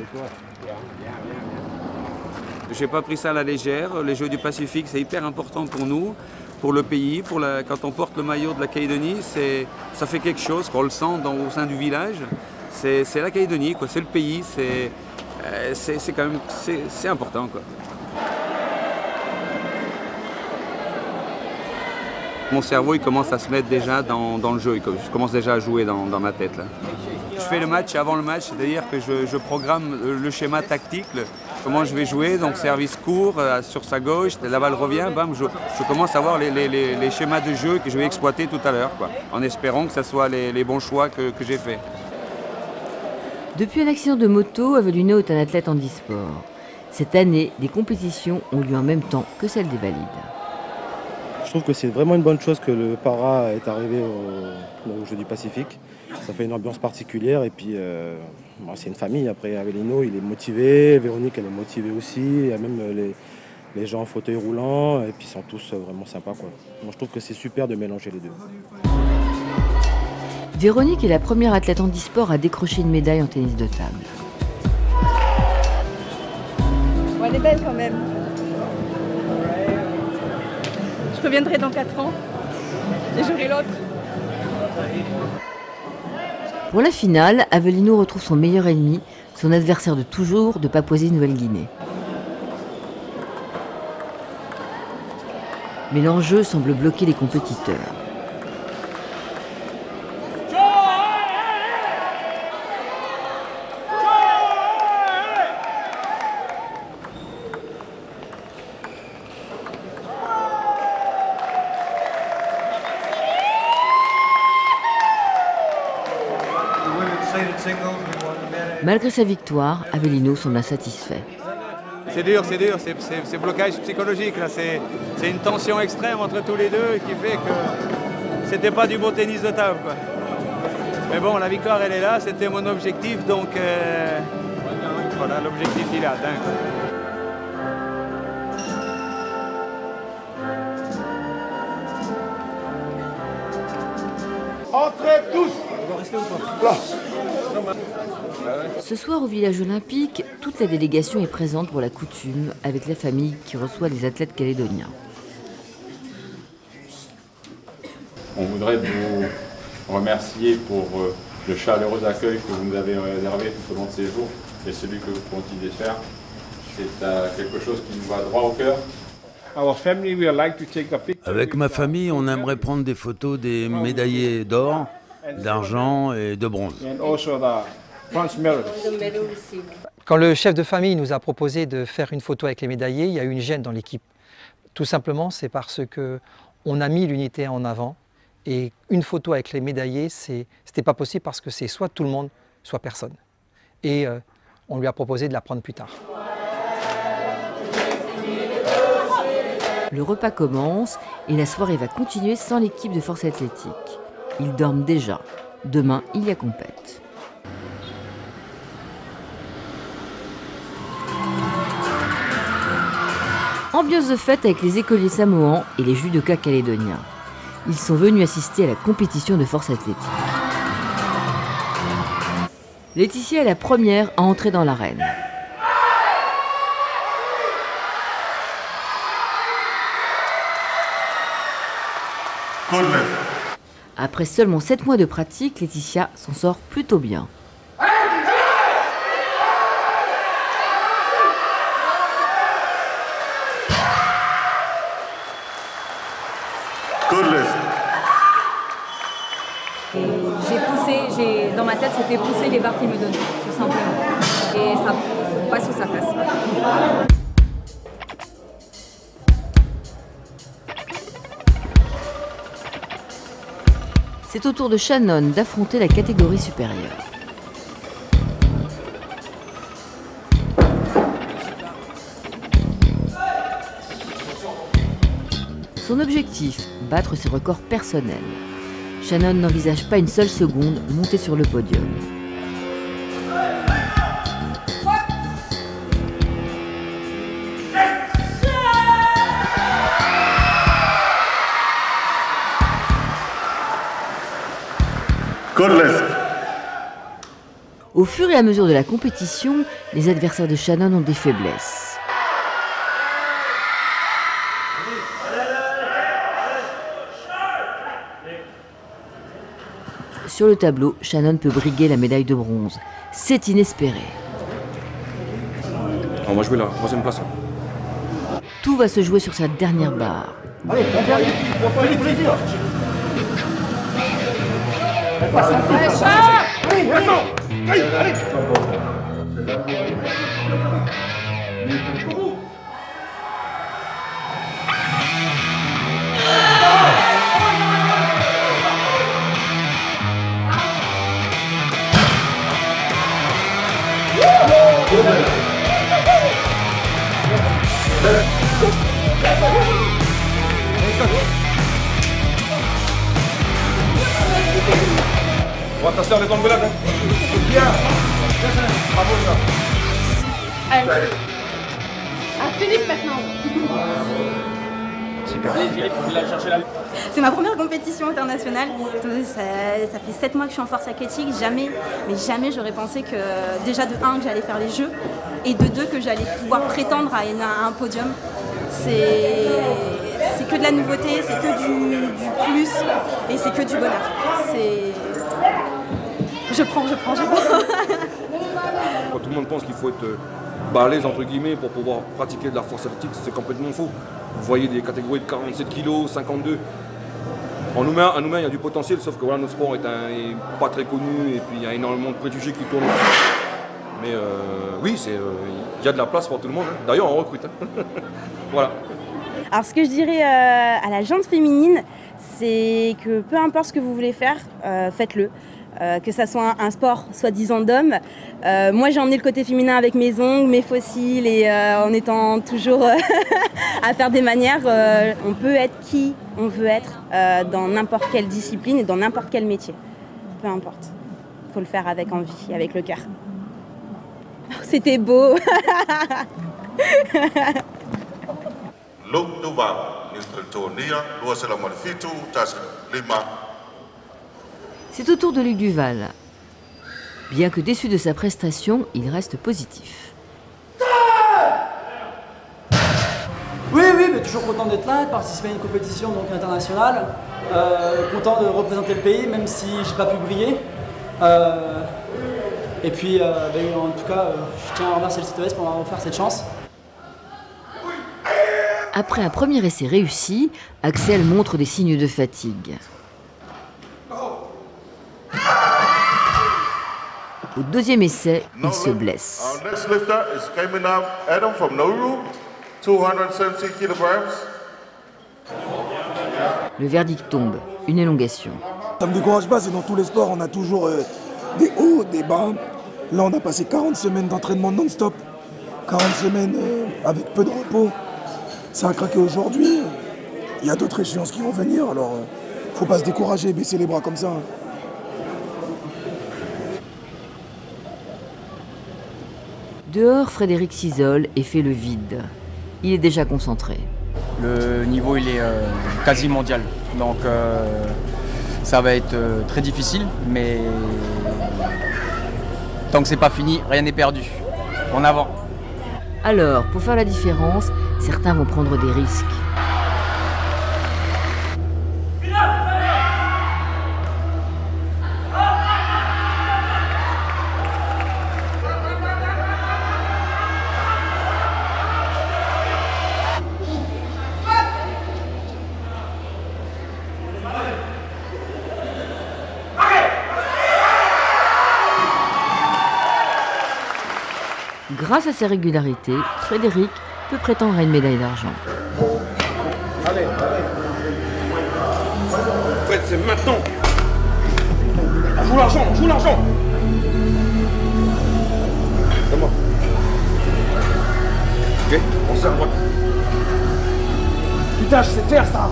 J'ai pas pris ça à la légère. Les Jeux du Pacifique, c'est hyper important pour nous, pour le pays. Quand on porte le maillot de la Calédonie, ça fait quelque chose, qu'on le sent au sein du village. C'est la Calédonie, quoi. C'est le pays, c'est quand même c'est important, quoi. Mon cerveau il commence à se mettre déjà dans le jeu, je commence déjà à jouer dans ma tête là. Je fais le match avant le match, c'est-à-dire que je programme le schéma tactique, comment je vais jouer, donc service court, sur sa gauche, la balle revient, bam, je commence à voir les schémas de jeu que je vais exploiter tout à l'heure, en espérant que ce soit les bons choix que j'ai faits. Depuis un accident de moto, Avelino est un athlète handisport. Cette année, des compétitions ont lieu en même temps que celles des valides. Je trouve que c'est vraiment une bonne chose que le para est arrivé au Jeux du Pacifique. Ça fait une ambiance particulière et puis c'est une famille. Après, Avelino, il est motivé, Véronique, elle est motivée aussi. Il y a même les gens en fauteuil roulant et puis ils sont tous vraiment sympas, quoi. Moi, je trouve que c'est super de mélanger les deux. Véronique est la première athlète handisport à décrocher une médaille en tennis de table. elle est belle quand même. Je reviendrai dans 4 ans et j'aurai l'autre. Pour la finale, Avellino retrouve son meilleur ennemi, son adversaire de toujours de Papouasie-Nouvelle-Guinée. Mais l'enjeu semble bloquer les compétiteurs. Malgré sa victoire, Avellino semble insatisfait. C'est dur, c'est blocage psychologique là, c'est une tension extrême entre tous les deux qui fait que c'était pas du beau tennis de table quoi. Mais bon, la victoire elle est là, c'était mon objectif donc voilà, l'objectif il est atteint quoi. Entrez tous. Là. Ce soir au village olympique, toute la délégation est présente pour la coutume avec la famille qui reçoit les athlètes calédoniens. On voudrait vous remercier pour le chaleureux accueil que vous nous avez réservé tout au long de ces jours et celui que vous continuez de faire. C'est quelque chose qui nous va droit au cœur. Avec ma famille, on aimerait prendre des photos des médaillés d'or, d'argent et de bronze. Quand le chef de famille nous a proposé de faire une photo avec les médaillés, il y a eu une gêne dans l'équipe. Tout simplement, c'est parce qu'on a mis l'unité en avant et une photo avec les médaillés, c'était pas possible parce que c'est soit tout le monde, soit personne. Et on lui a proposé de la prendre plus tard. Le repas commence et la soirée va continuer sans l'équipe de force athlétique. Ils dorment déjà. Demain, il y a compète. Ambiance de fête avec les écoliers samoans et les judokas calédoniens. Ils sont venus assister à la compétition de force athlétique. Laetitia est la première à entrer dans l'arène. Après seulement 7 mois de pratique, Laetitia s'en sort plutôt bien. Dans ma tête, c'était pousser les barres qu'il me donnait, tout simplement. Et ça passe ou ça passe. C'est au tour de Shannon d'affronter la catégorie supérieure. Son objectif, battre ses records personnels. Shannon n'envisage pas une seule seconde monter sur le podium. Au fur et à mesure de la compétition, les adversaires de Shannon ont des faiblesses. Sur le tableau, Shannon peut briguer la médaille de bronze. C'est inespéré. On va jouer la 3e place. Tout va se jouer sur sa dernière barre. Allez, fais plaisir. Allez, allez. Attention les ongles. Bien. Bravo ça. Allez. Ah, Philippe maintenant. Super. C'est ma première compétition internationale. Ça fait 7 mois que je suis en force athlétique. Jamais j'aurais pensé que déjà de 1 que j'allais faire les Jeux et de 2 que j'allais pouvoir prétendre à un podium. C'est que de la nouveauté, c'est que du plus et c'est que du bonheur. Je prends. Quand tout le monde pense qu'il faut être balèze entre guillemets pour pouvoir pratiquer de la force athlétique, c'est complètement faux. Vous voyez des catégories de 47 kg, 52. En Nouméa, il y a du potentiel, sauf que voilà, notre sport est pas très connu et puis il y a énormément de préjugés qui tournent dessus. Mais oui, il y a de la place pour tout le monde. Hein. D'ailleurs, on recrute. Hein. Voilà. Alors ce que je dirais à la gente féminine, c'est que peu importe ce que vous voulez faire, faites-le. Que ça soit un sport soi-disant d'homme. Moi j'ai emmené le côté féminin avec mes ongles, mes fossiles et en étant toujours à faire des manières. On peut être qui on veut être dans n'importe quelle discipline et dans n'importe quel métier. Peu importe. Il faut le faire avec envie, avec le cœur. C'était beau. C'est au tour de Luc Duval. Bien que déçu de sa prestation, il reste positif. Oui, mais toujours content d'être là, de participer à une compétition donc internationale. Content de représenter le pays, même si j'ai pas pu briller. Et puis, en tout cas, je tiens à remercier le CTS pour m'avoir offert cette chance. Après un premier essai réussi, Axel montre des signes de fatigue. Au deuxième essai, il se blesse. Le verdict tombe, une élongation. Ça ne me décourage pas, c'est dans tous les sports, on a toujours des hauts, des bas. Là, on a passé 40 semaines d'entraînement non-stop, 40 semaines avec peu de repos. Ça a craqué aujourd'hui. Il y a d'autres échéances qui vont venir, alors faut pas se décourager, baisser les bras comme ça. Dehors, Frédéric s'isole et fait le vide. Il est déjà concentré. Le niveau, il est quasi mondial. Donc, ça va être très difficile, mais tant que c'est pas fini, rien n'est perdu. En avant. Alors, pour faire la différence, certains vont prendre des risques. Grâce à sa régularité, Frédéric peut prétendre à une médaille d'argent. Allez. Fred, c'est maintenant. Joue l'argent. C'est moi. Ok, on s'en va. Putain, je sais faire ça.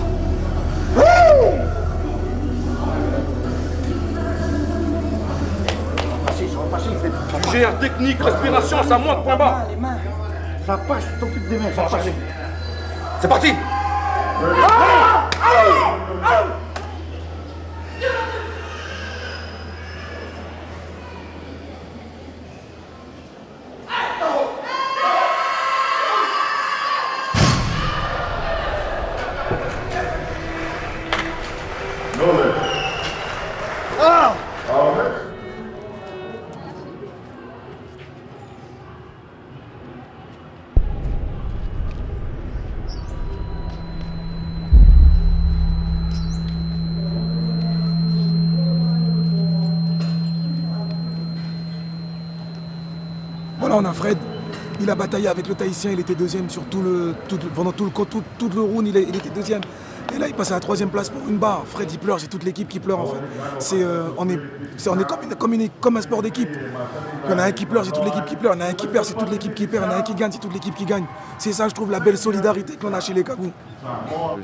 Tu gères technique, respiration, ça monte, point bas. Les mains, ça passe, tu t'occupes des mains, ça passe. C'est parti. Voilà, on a Fred. Il a bataillé avec le Tahitien, il était deuxième sur pendant tout le round, il était deuxième. Et là, il passe à la 3e place pour une barre. Fred, il pleure, c'est toute l'équipe qui pleure en fait. On est comme un sport d'équipe. Il y en a un qui pleure, c'est toute l'équipe qui pleure. Il y en a un qui perd, c'est toute l'équipe qui perd. Il y en a un qui gagne, c'est toute l'équipe qui gagne. C'est ça, je trouve, la belle solidarité que l'on a chez les Cagous.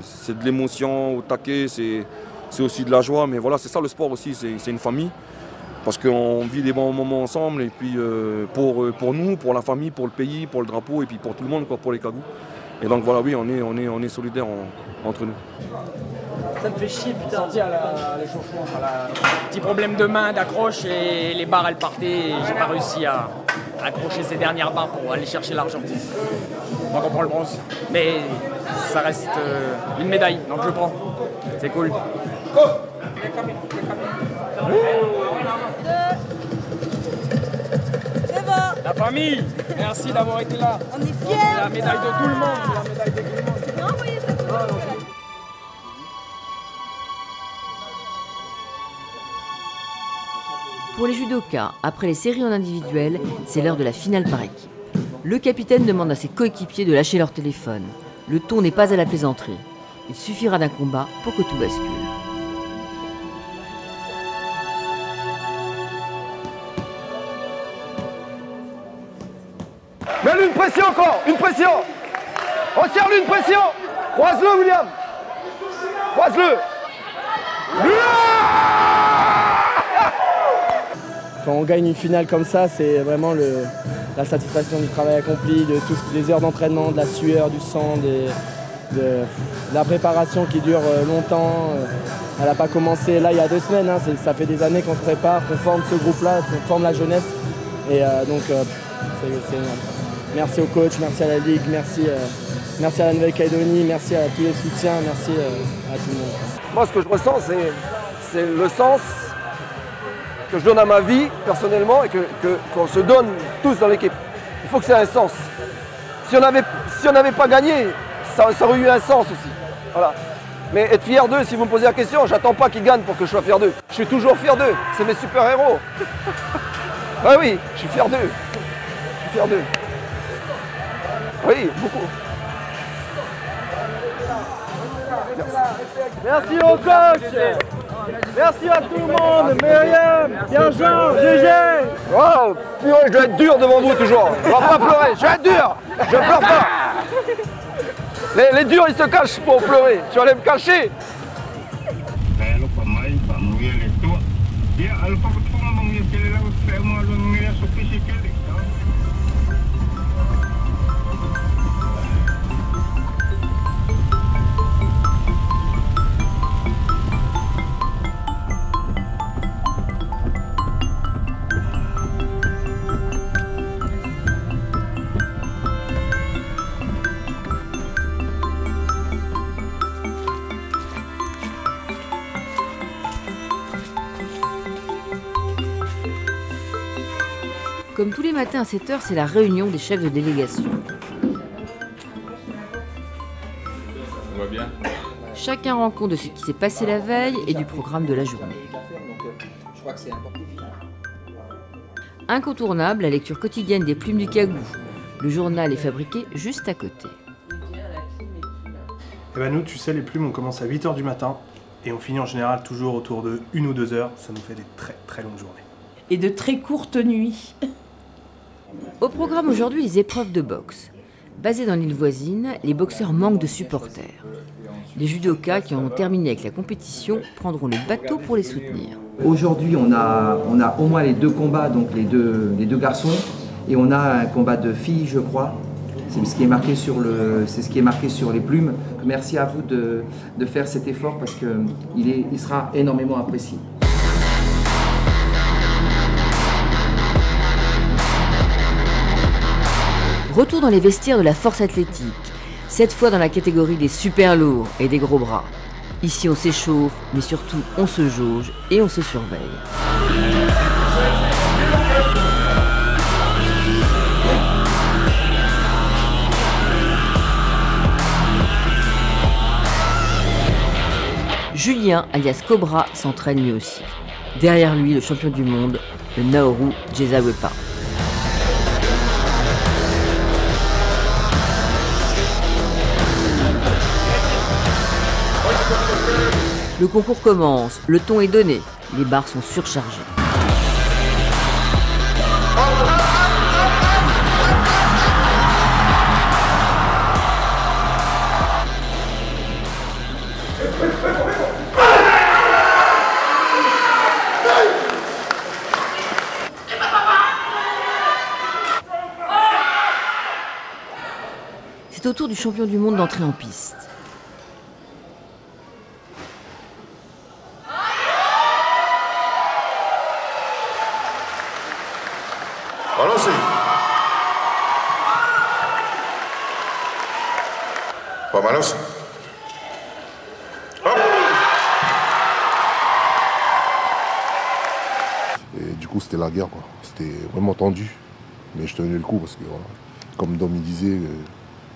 C'est de l'émotion au taquet, c'est aussi de la joie. Mais voilà, c'est ça le sport aussi, c'est une famille. Parce qu'on vit des bons moments ensemble, et puis pour nous, pour la famille, pour le pays, pour le drapeau, et puis pour tout le monde, quoi, pour les Cagous. Et donc voilà, oui, on est solidaires entre nous. Ça me fait chier, putain. Sorti à l'échauffement, petit problème de main, d'accroche, et les barres elles partaient, et j'ai pas réussi à accrocher ces dernières barres pour aller chercher l'argent. Donc on prend le bronze. Mais ça reste une médaille, donc je prends. C'est cool. La famille, merci d'avoir été là. On est fiers. C'est la médaille de tout le monde. C'est la médaille de tout le monde. Non, voyez ça. Pour les judokas, après les séries en individuel, c'est l'heure de la finale par équipe. Le capitaine demande à ses coéquipiers de lâcher leur téléphone. Le ton n'est pas à la plaisanterie. Il suffira d'un combat pour que tout bascule. Mets-lui une pression encore, une pression. Resserre-lui une pression. Croise-le, William. Croise-le. Quand on gagne une finale comme ça, c'est vraiment la satisfaction du travail accompli, de toutes les heures d'entraînement, de la sueur, du sang, de la préparation qui dure longtemps. Elle n'a pas commencé là il y a 2 semaines, hein. Ça fait des années qu'on se prépare, qu'on forme ce groupe-là, qu'on forme la jeunesse. Et donc, c'est énorme. Merci au coach, merci à la Ligue, merci à la Nouvelle-Calédonie, merci à tous les soutiens, merci à tout le monde. Moi, ce que je ressens, c'est le sens que je donne à ma vie personnellement et qu'on se donne tous dans l'équipe. Il faut que ça ait un sens. Si on n'avait pas gagné, ça aurait eu un sens aussi. Voilà. Mais être fier d'eux, si vous me posez la question, j'attends pas qu'ils gagnent pour que je sois fier d'eux. Je suis toujours fier d'eux. C'est mes super-héros. Ah oui, je suis fier d'eux. Je suis fier d'eux. Oui, beaucoup. Merci au coach. Merci à tout le monde. Myriam, Pierre-Jean, GG. Oh, purée, je dois être dur devant vous toujours. On va pas pleurer, je vais être dur. Je pleure pas. Les durs, ils se cachent pour pleurer. Tu vas aller me cacher. Comme tous les matins à 7h, c'est la réunion des chefs de délégation. On va bien. Chacun rend compte de ce qui s'est passé la veille et du programme de la journée. Incontournable, la lecture quotidienne des Plumes du Cagou. Le journal est fabriqué juste à côté. Eh ben nous, tu sais, les Plumes, on commence à 8h du matin et on finit en général toujours autour de 1 ou 2 heures. Ça nous fait des très très longues journées. Et de très courtes nuits. Au programme aujourd'hui, les épreuves de boxe. Basées dans l'île voisine, les boxeurs manquent de supporters. Les judokas qui en ont terminé avec la compétition prendront le bateau pour les soutenir. Aujourd'hui, on a au moins les 2 combats, donc les deux garçons, et on a un combat de filles, je crois. C'est ce qui est marqué sur les Plumes. Merci à vous de faire cet effort parce qu'il sera énormément apprécié. Retour dans les vestiaires de la force athlétique, cette fois dans la catégorie des super lourds et des gros bras. Ici on s'échauffe, mais surtout on se jauge et on se surveille. Julien, alias Cobra, s'entraîne lui aussi. Derrière lui, le champion du monde, le Naoru Jezawepa. Le concours commence, le ton est donné, les barres sont surchargées. C'est au tour du champion du monde d'entrer en piste. Balancez. Pas balance. Hop. Et du coup, c'était la guerre, quoi. C'était vraiment tendu. Mais je tenais le coup parce que, voilà, comme Dom il disait,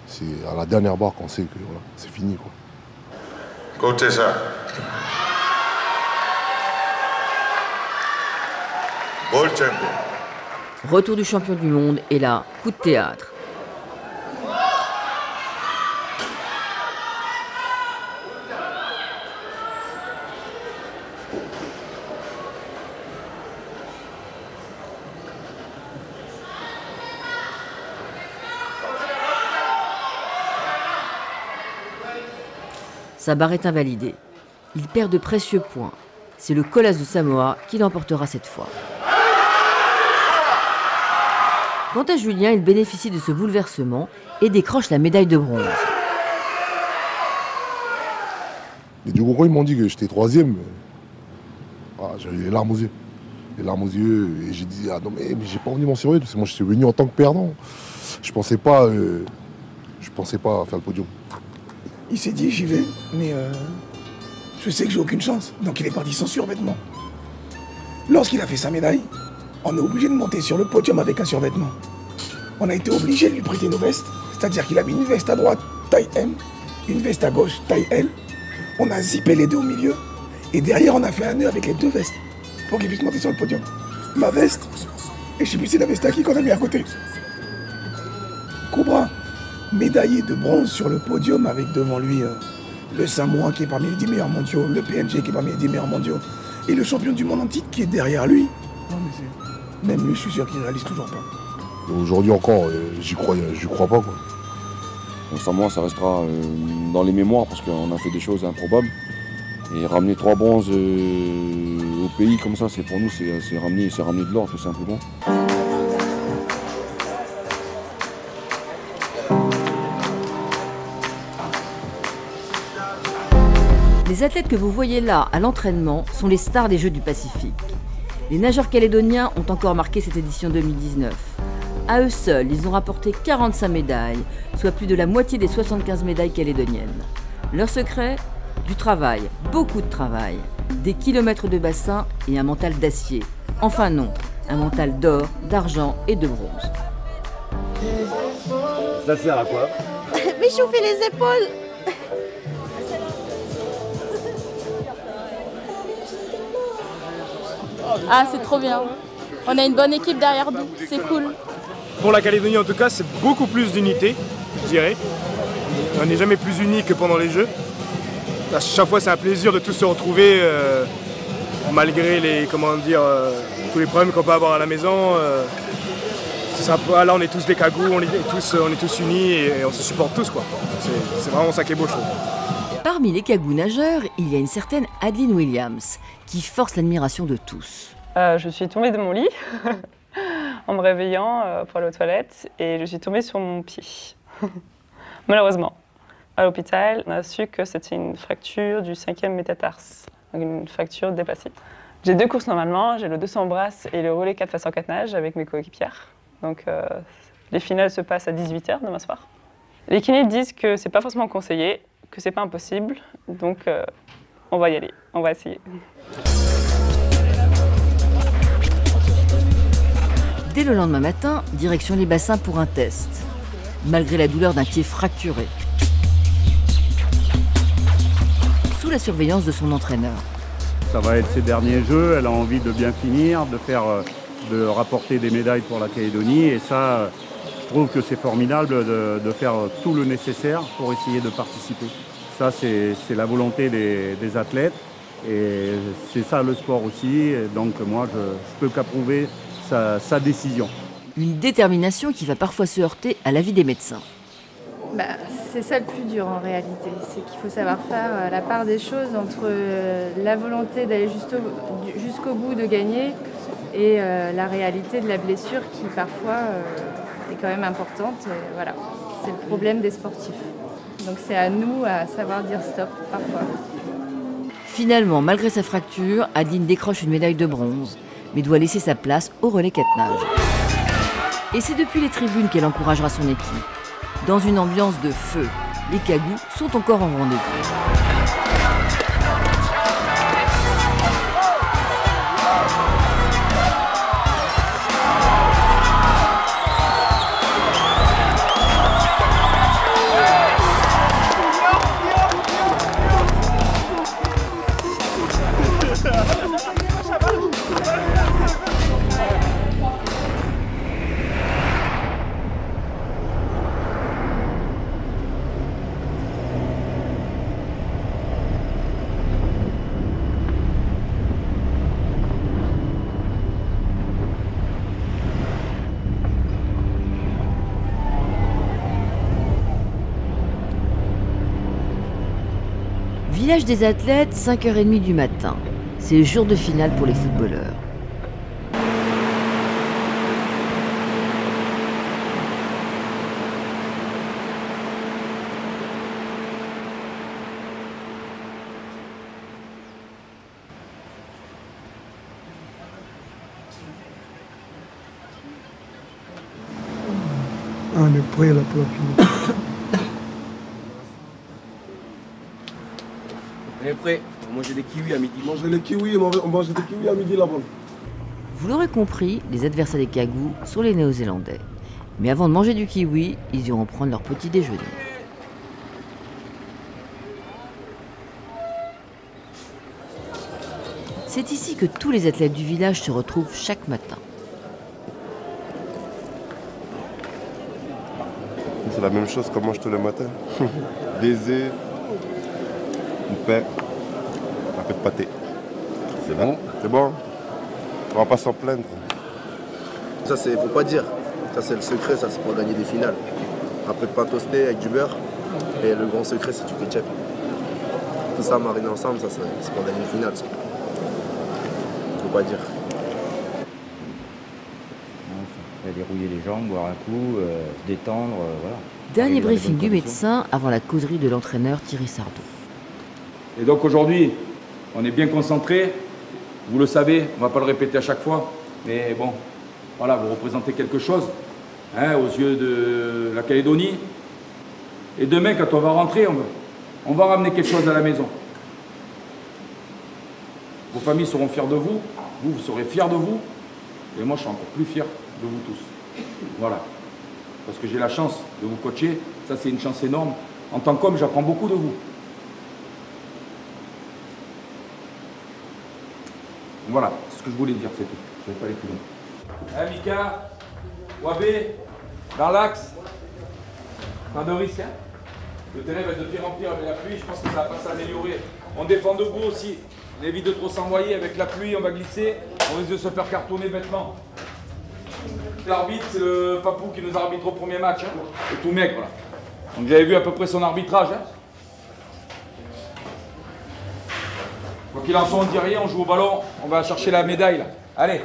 c'est à la dernière barre qu'on sait que voilà, c'est fini, quoi. Côté ça. Ball champion. Retour du champion du monde et là, coup de théâtre. Sa barre est invalidée. Il perd de précieux points. C'est le Colosse de Samoa qui l'emportera cette fois. Quant à Julien, il bénéficie de ce bouleversement et décroche la médaille de bronze. Et du coup, quand ils m'ont dit que j'étais troisième, j'avais les larmes aux yeux. Les larmes aux yeux, et j'ai dit, ah non mais j'ai pas envie de m'en servir, parce que moi je suis venu en tant que perdant. Je pensais pas faire le podium. Il s'est dit, j'y vais, mais je sais que j'ai aucune chance. Donc il est parti sans survêtement. Lorsqu'il a fait sa médaille, on est obligé de monter sur le podium avec un survêtement. On a été obligé de lui prêter nos vestes. C'est-à-dire qu'il a mis une veste à droite, taille M, une veste à gauche, taille L. On a zippé les deux au milieu. Et derrière, on a fait un nœud avec les deux vestes pour qu'il puisse monter sur le podium. Ma veste, et je sais plus c'est la veste à qui qu'on a mis à côté. Cobra, médaillé de bronze sur le podium avec devant lui le Samoa qui est parmi les 10 meilleurs mondiaux, le PNG qui est parmi les 10 meilleurs mondiaux, et le champion du monde en titre qui est derrière lui. Non, mais même lui, je suis sûr qu'il ne réalise toujours pas. Aujourd'hui encore, j'y crois pas, quoi. Bon, Samoa, ça restera dans les mémoires parce qu'on a fait des choses improbables. Et ramener 3 bronzes au pays comme ça, pour nous, c'est ramener de l'or tout simplement. Les athlètes que vous voyez là à l'entraînement sont les stars des Jeux du Pacifique. Les nageurs calédoniens ont encore marqué cette édition 2019. À eux seuls, ils ont rapporté 45 médailles, soit plus de la moitié des 75 médailles calédoniennes. Leur secret ? Du travail, beaucoup de travail, des kilomètres de bassin et un mental d'acier. Enfin non, un mental d'or, d'argent et de bronze. Ça sert à quoi? M'échauffer les épaules. Ah, c'est trop bien. On a une bonne équipe derrière nous, c'est cool. Pour la Calédonie en tout cas, c'est beaucoup plus d'unité, je dirais. On n'est jamais plus unis que pendant les Jeux. À chaque fois, c'est un plaisir de tous se retrouver, malgré les, tous les problèmes qu'on peut avoir à la maison. Là, on est tous des cagous, on est tous unis et on se supporte tous, quoi. C'est vraiment ça qui est beau, je trouve. Parmi les cagous nageurs, il y a une certaine Adeline Williams, qui force l'admiration de tous. Je suis tombée de mon lit en me réveillant pour aller aux toilettes et je suis tombée sur mon pied, malheureusement. À l'hôpital, on a su que c'était une fracture du 5e métatarse, donc une fracture déplacée. J'ai 2 courses normalement, j'ai le 200 brasses et le relais 4x100 nage avec mes coéquipières. Donc les finales se passent à 18 h demain soir. Les kinés disent que c'est pas forcément conseillé, que c'est pas impossible, donc on va y aller, on va essayer. Dès le lendemain matin, direction les bassins pour un test, malgré la douleur d'un pied fracturé. Sous la surveillance de son entraîneur. Ça va être ses derniers jeux, elle a envie de bien finir, de rapporter des médailles pour la Calédonie et ça, je trouve que c'est formidable de faire tout le nécessaire pour essayer de participer. Ça, c'est la volonté des athlètes et c'est ça le sport aussi, et donc moi je peux qu'approuver sa décision. Une détermination qui va parfois se heurter à l'avis des médecins. C'est ça le plus dur en réalité, c'est qu'il faut savoir faire la part des choses entre la volonté d'aller jusqu'au bout de gagner et la réalité de la blessure qui parfois est quand même importante. Voilà. c'est le problème des sportifs. Donc c'est à nous à savoir dire stop parfois. Finalement, malgré sa fracture, Adeline décroche une médaille de bronze, mais doit laisser sa place au relais catenage. Et c'est depuis les tribunes qu'elle encouragera son équipe. Dans une ambiance de feu, les Cagous sont encore en rendez-vous. Village des athlètes, 5h30 du matin. C'est le jour de finale pour les footballeurs. On est prêt là pour la finale. On est prêt. On va manger des kiwis à midi. Manger les kiwis, on mange des kiwis à midi là-bas. Vous l'aurez compris, les adversaires des Cagous sont les Néo-Zélandais. Mais avant de manger du kiwi, ils iront prendre leur petit déjeuner. C'est ici que tous les athlètes du village se retrouvent chaque matin. C'est la même chose qu'on mange tous les matins. Des œufs, du pain, un peu de pâté. C'est bon? C'est bon. On va pas s'en plaindre. Ça, c'est, faut pas dire. Ça, c'est le secret, ça, c'est pour gagner des finales. Un peu de pain toasté avec du beurre. Et le grand secret, c'est du ketchup. Tout ça mariné ensemble, ça, c'est pour gagner des finales, ça. Faut pas dire. Dérouiller les jambes, boire un coup, se détendre, voilà. Dernier briefing du médecin avant la causerie de l'entraîneur Thierry Sardou. Et donc aujourd'hui, on est bien concentré. Vous le savez, on ne va pas le répéter à chaque fois. Mais bon, voilà, vous représentez quelque chose hein, aux yeux de la Calédonie. Et demain, quand on va rentrer, on va ramener quelque chose à la maison. Vos familles seront fières de vous, vous serez fiers de vous. Et moi, je suis encore plus fier de vous tous. Voilà. Parce que j'ai la chance de vous coacher. Ça, c'est une chance énorme. En tant qu'homme, j'apprends beaucoup de vous. Voilà, c'est ce que je voulais dire, c'est tout. Je ne vais pas aller plus loin. Hein, Mika, Wabé, dans l'axe. Pas de risque, hein. Le terrain va être de pire en pire avec la pluie. Je pense que ça va pas s'améliorer. On défend debout aussi. On évite de trop s'envoyer. Avec la pluie, on va glisser. On risque de se faire cartonner bêtement. L'arbitre, c'est le Papou qui nous arbitre au premier match. Hein. C'est tout mec, voilà. Donc j'avais vu à peu près son arbitrage. Hein. Quoi qu'il en soit, on ne dit rien, on joue au ballon, on va chercher la médaille là. Allez.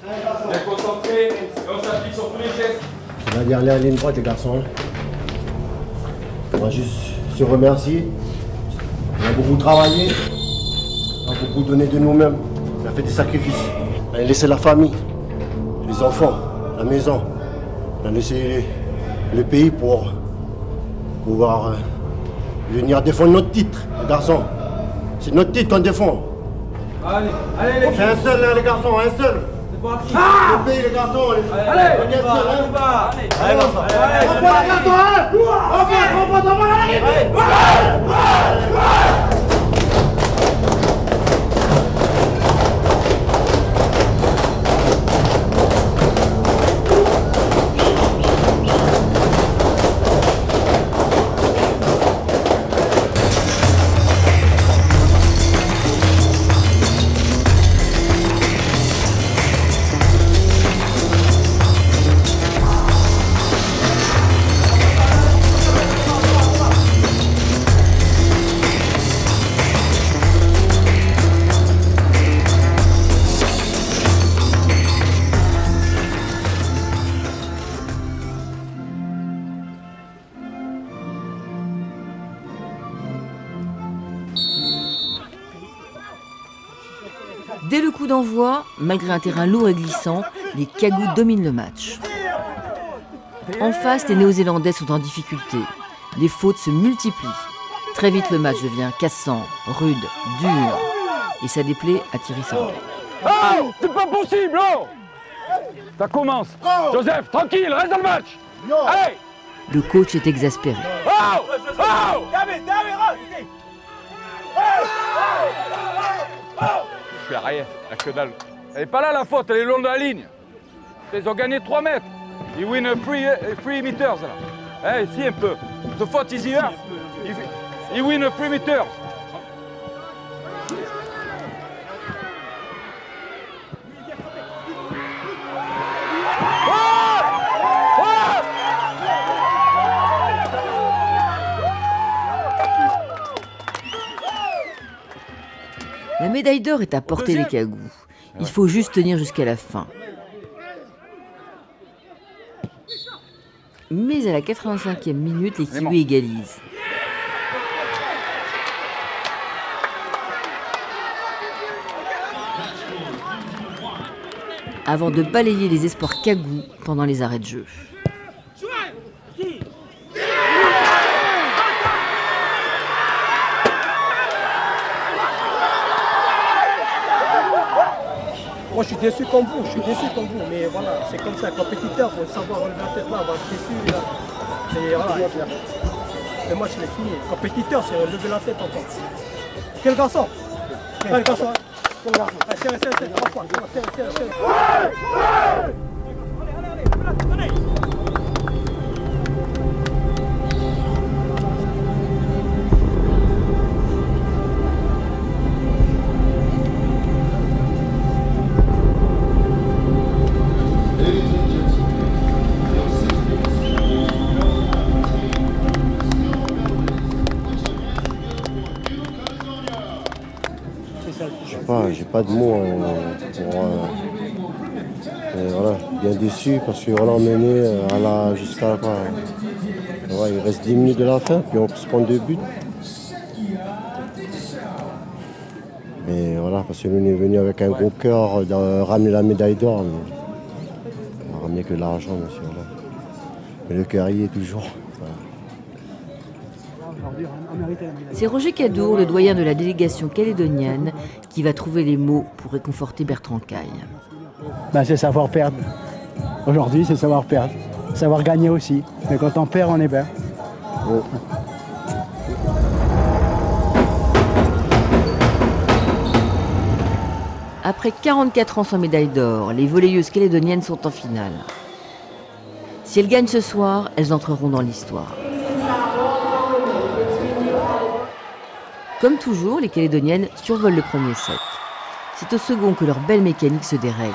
Bien concentré, et on s'applique sur tous les gestes. On va dire aller à la ligne droite les garçons. On va juste se remercier. On a beaucoup travaillé. On a beaucoup donné de nous-mêmes. On a fait des sacrifices. On a laissé la famille, les enfants, la maison. On a laissé le pays pour pouvoir venir défendre notre titre, les garçons. C'est notre titre qu'on défend. Allez, allez les filles. Un seul, hein, les garçons, un seul. C'est parti. Le pays, les garçons. Allez, on y va, on y va. Allez, garçons. Allez, on va les garçons, hein. On va dans la Dès le coup d'envoi, malgré un terrain lourd et glissant, les Cagoux dominent le match. En face, les Néo-Zélandais sont en difficulté. Les fautes se multiplient. Très vite, le match devient cassant, rude, dur. Et ça déplaît à Thierry Sordet. Oh, c'est pas possible, oh! Ça commence. Joseph, tranquille, reste dans le match. Allez! Le coach est exaspéré. Oh! Oh! Je fais rien, la que dalle. Elle est pas là la faute, elle est le long de la ligne. Ils ont gagné 3 mètres. Ils win 3 meters là. Eh, si un peu. The fault is here. Ils win 3 meters. La médaille d'or est à portée des Cagoux. Il faut juste tenir jusqu'à la fin. Mais à la 85e minute, les Kiwis égalisent. Avant de balayer les espoirs Cagoux pendant les arrêts de jeu. Moi je suis déçu comme vous, mais voilà, c'est comme ça, compétiteur, il faut savoir relever la tête là, on va être déçu là. Mais voilà, le match il est fini. Compétiteur, c'est relever la tête encore. Quel garçon? Quel garçon? Quel garçon? Serre, 3 fois, serre. Allez. J'ai pas de mots voilà, bien déçu parce que voilà, on menait jusqu'à quoi. Ouais, il reste 10 minutes de la fin, puis on se prend 2 buts. Mais voilà, parce que nous on est venu avec un gros cœur de ramener la médaille d'or. On a ramené que de l'argent, monsieur. Voilà. Mais le cœur y est toujours. Voilà. C'est Roger Cadour, le doyen de la délégation calédonienne, qui va trouver les mots pour réconforter Bertrand Caille. C'est savoir perdre. Aujourd'hui, c'est savoir perdre. Savoir gagner aussi. Mais quand on perd, on est bien. Oh. Après 44 ans sans médaille d'or, les volleyeuses calédoniennes sont en finale. Si elles gagnent ce soir, elles entreront dans l'histoire. Comme toujours, les Calédoniennes survolent le premier set. C'est au second que leur belle mécanique se dérègle.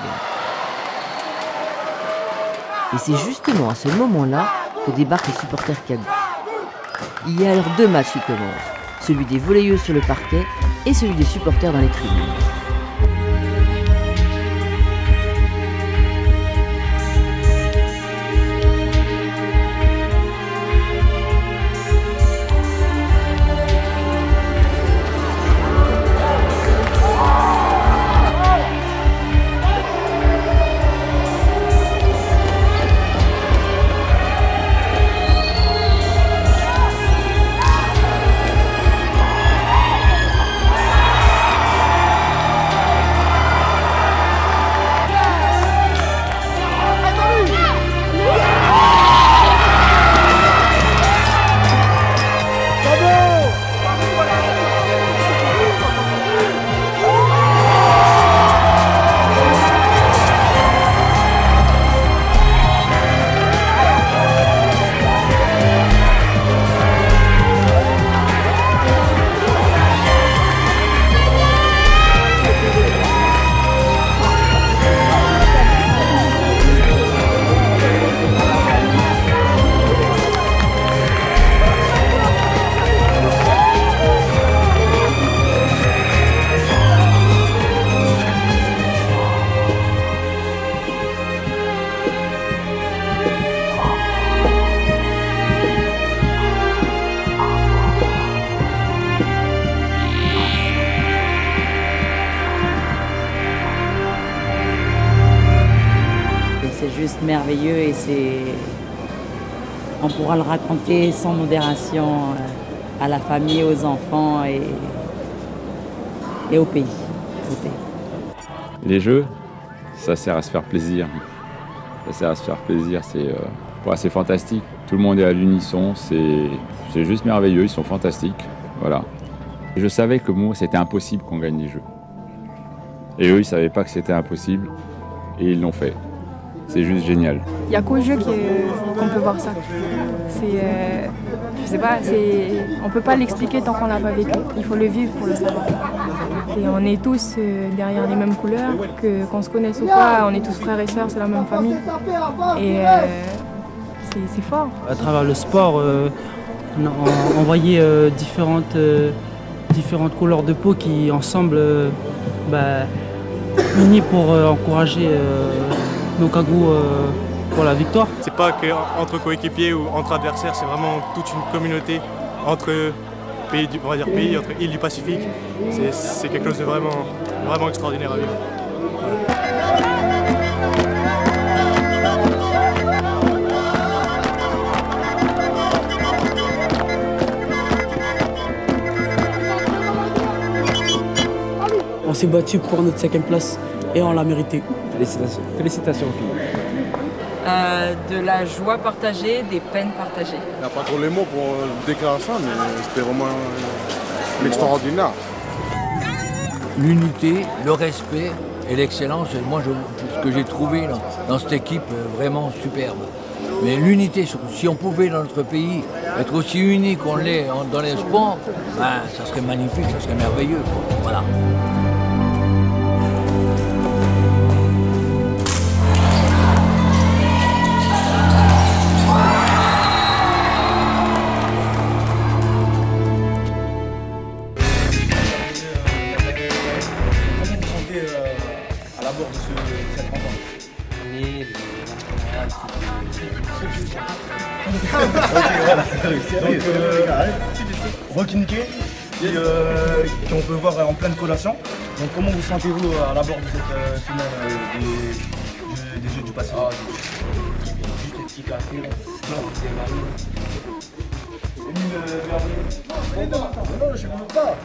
Et c'est justement à ce moment-là que débarquent les supporters Cagoux. Il y a alors 2 matchs qui commencent, celui des volleyeuses sur le parquet et celui des supporters dans les tribunes. merveilleux et on pourra le raconter sans modération à la famille, aux enfants et au pays. Les jeux, ça sert à se faire plaisir. Ça sert à se faire plaisir, c'est fantastique. Tout le monde est à l'unisson, c'est juste merveilleux, ils sont fantastiques. Voilà. Je savais que moi, c'était impossible qu'on gagne les jeux. Et eux, ils ne savaient pas que c'était impossible et ils l'ont fait. C'est juste génial. Il n'y a qu'au jeu qu'on peut voir ça. Je sais pas, on ne peut pas l'expliquer tant qu'on n'a pas vécu. Il faut le vivre pour le savoir. Et on est tous derrière les mêmes couleurs, qu'on se connaisse ou pas, on est tous frères et sœurs, c'est la même famille. Et c'est fort. À travers le sport, on voyait différentes couleurs de peau qui ensemble unis pour encourager nos Kagou pour la victoire. C'est pas qu'entre coéquipiers ou entre adversaires, c'est vraiment toute une communauté entre pays, entre îles du Pacifique. C'est quelque chose de vraiment extraordinaire à vivre. On s'est battu pour notre 5e place et on l'a mérité. Félicitations. Félicitations aux filles. De la joie partagée, des peines partagées. Il n'y a pas trop les mots pour déclarer ça, mais c'était vraiment extraordinaire. L'unité, le respect et l'excellence, moi ce que j'ai trouvé dans cette équipe, vraiment superbe. Mais l'unité, si on pouvait dans notre pays être aussi unis qu'on l'est dans les sports, ça serait magnifique, ça serait merveilleux. Voilà. À la bord de cette rencontre. Ok, voilà, sérieux. Donc, Rokinke, qu'on peut voir en pleine collation. Donc, comment vous sentez-vous à la bord de cette finale des Jeux du Pacifique? Juste des petits cafés, non, c'est Émile Bernier. Non, je ne sais pas.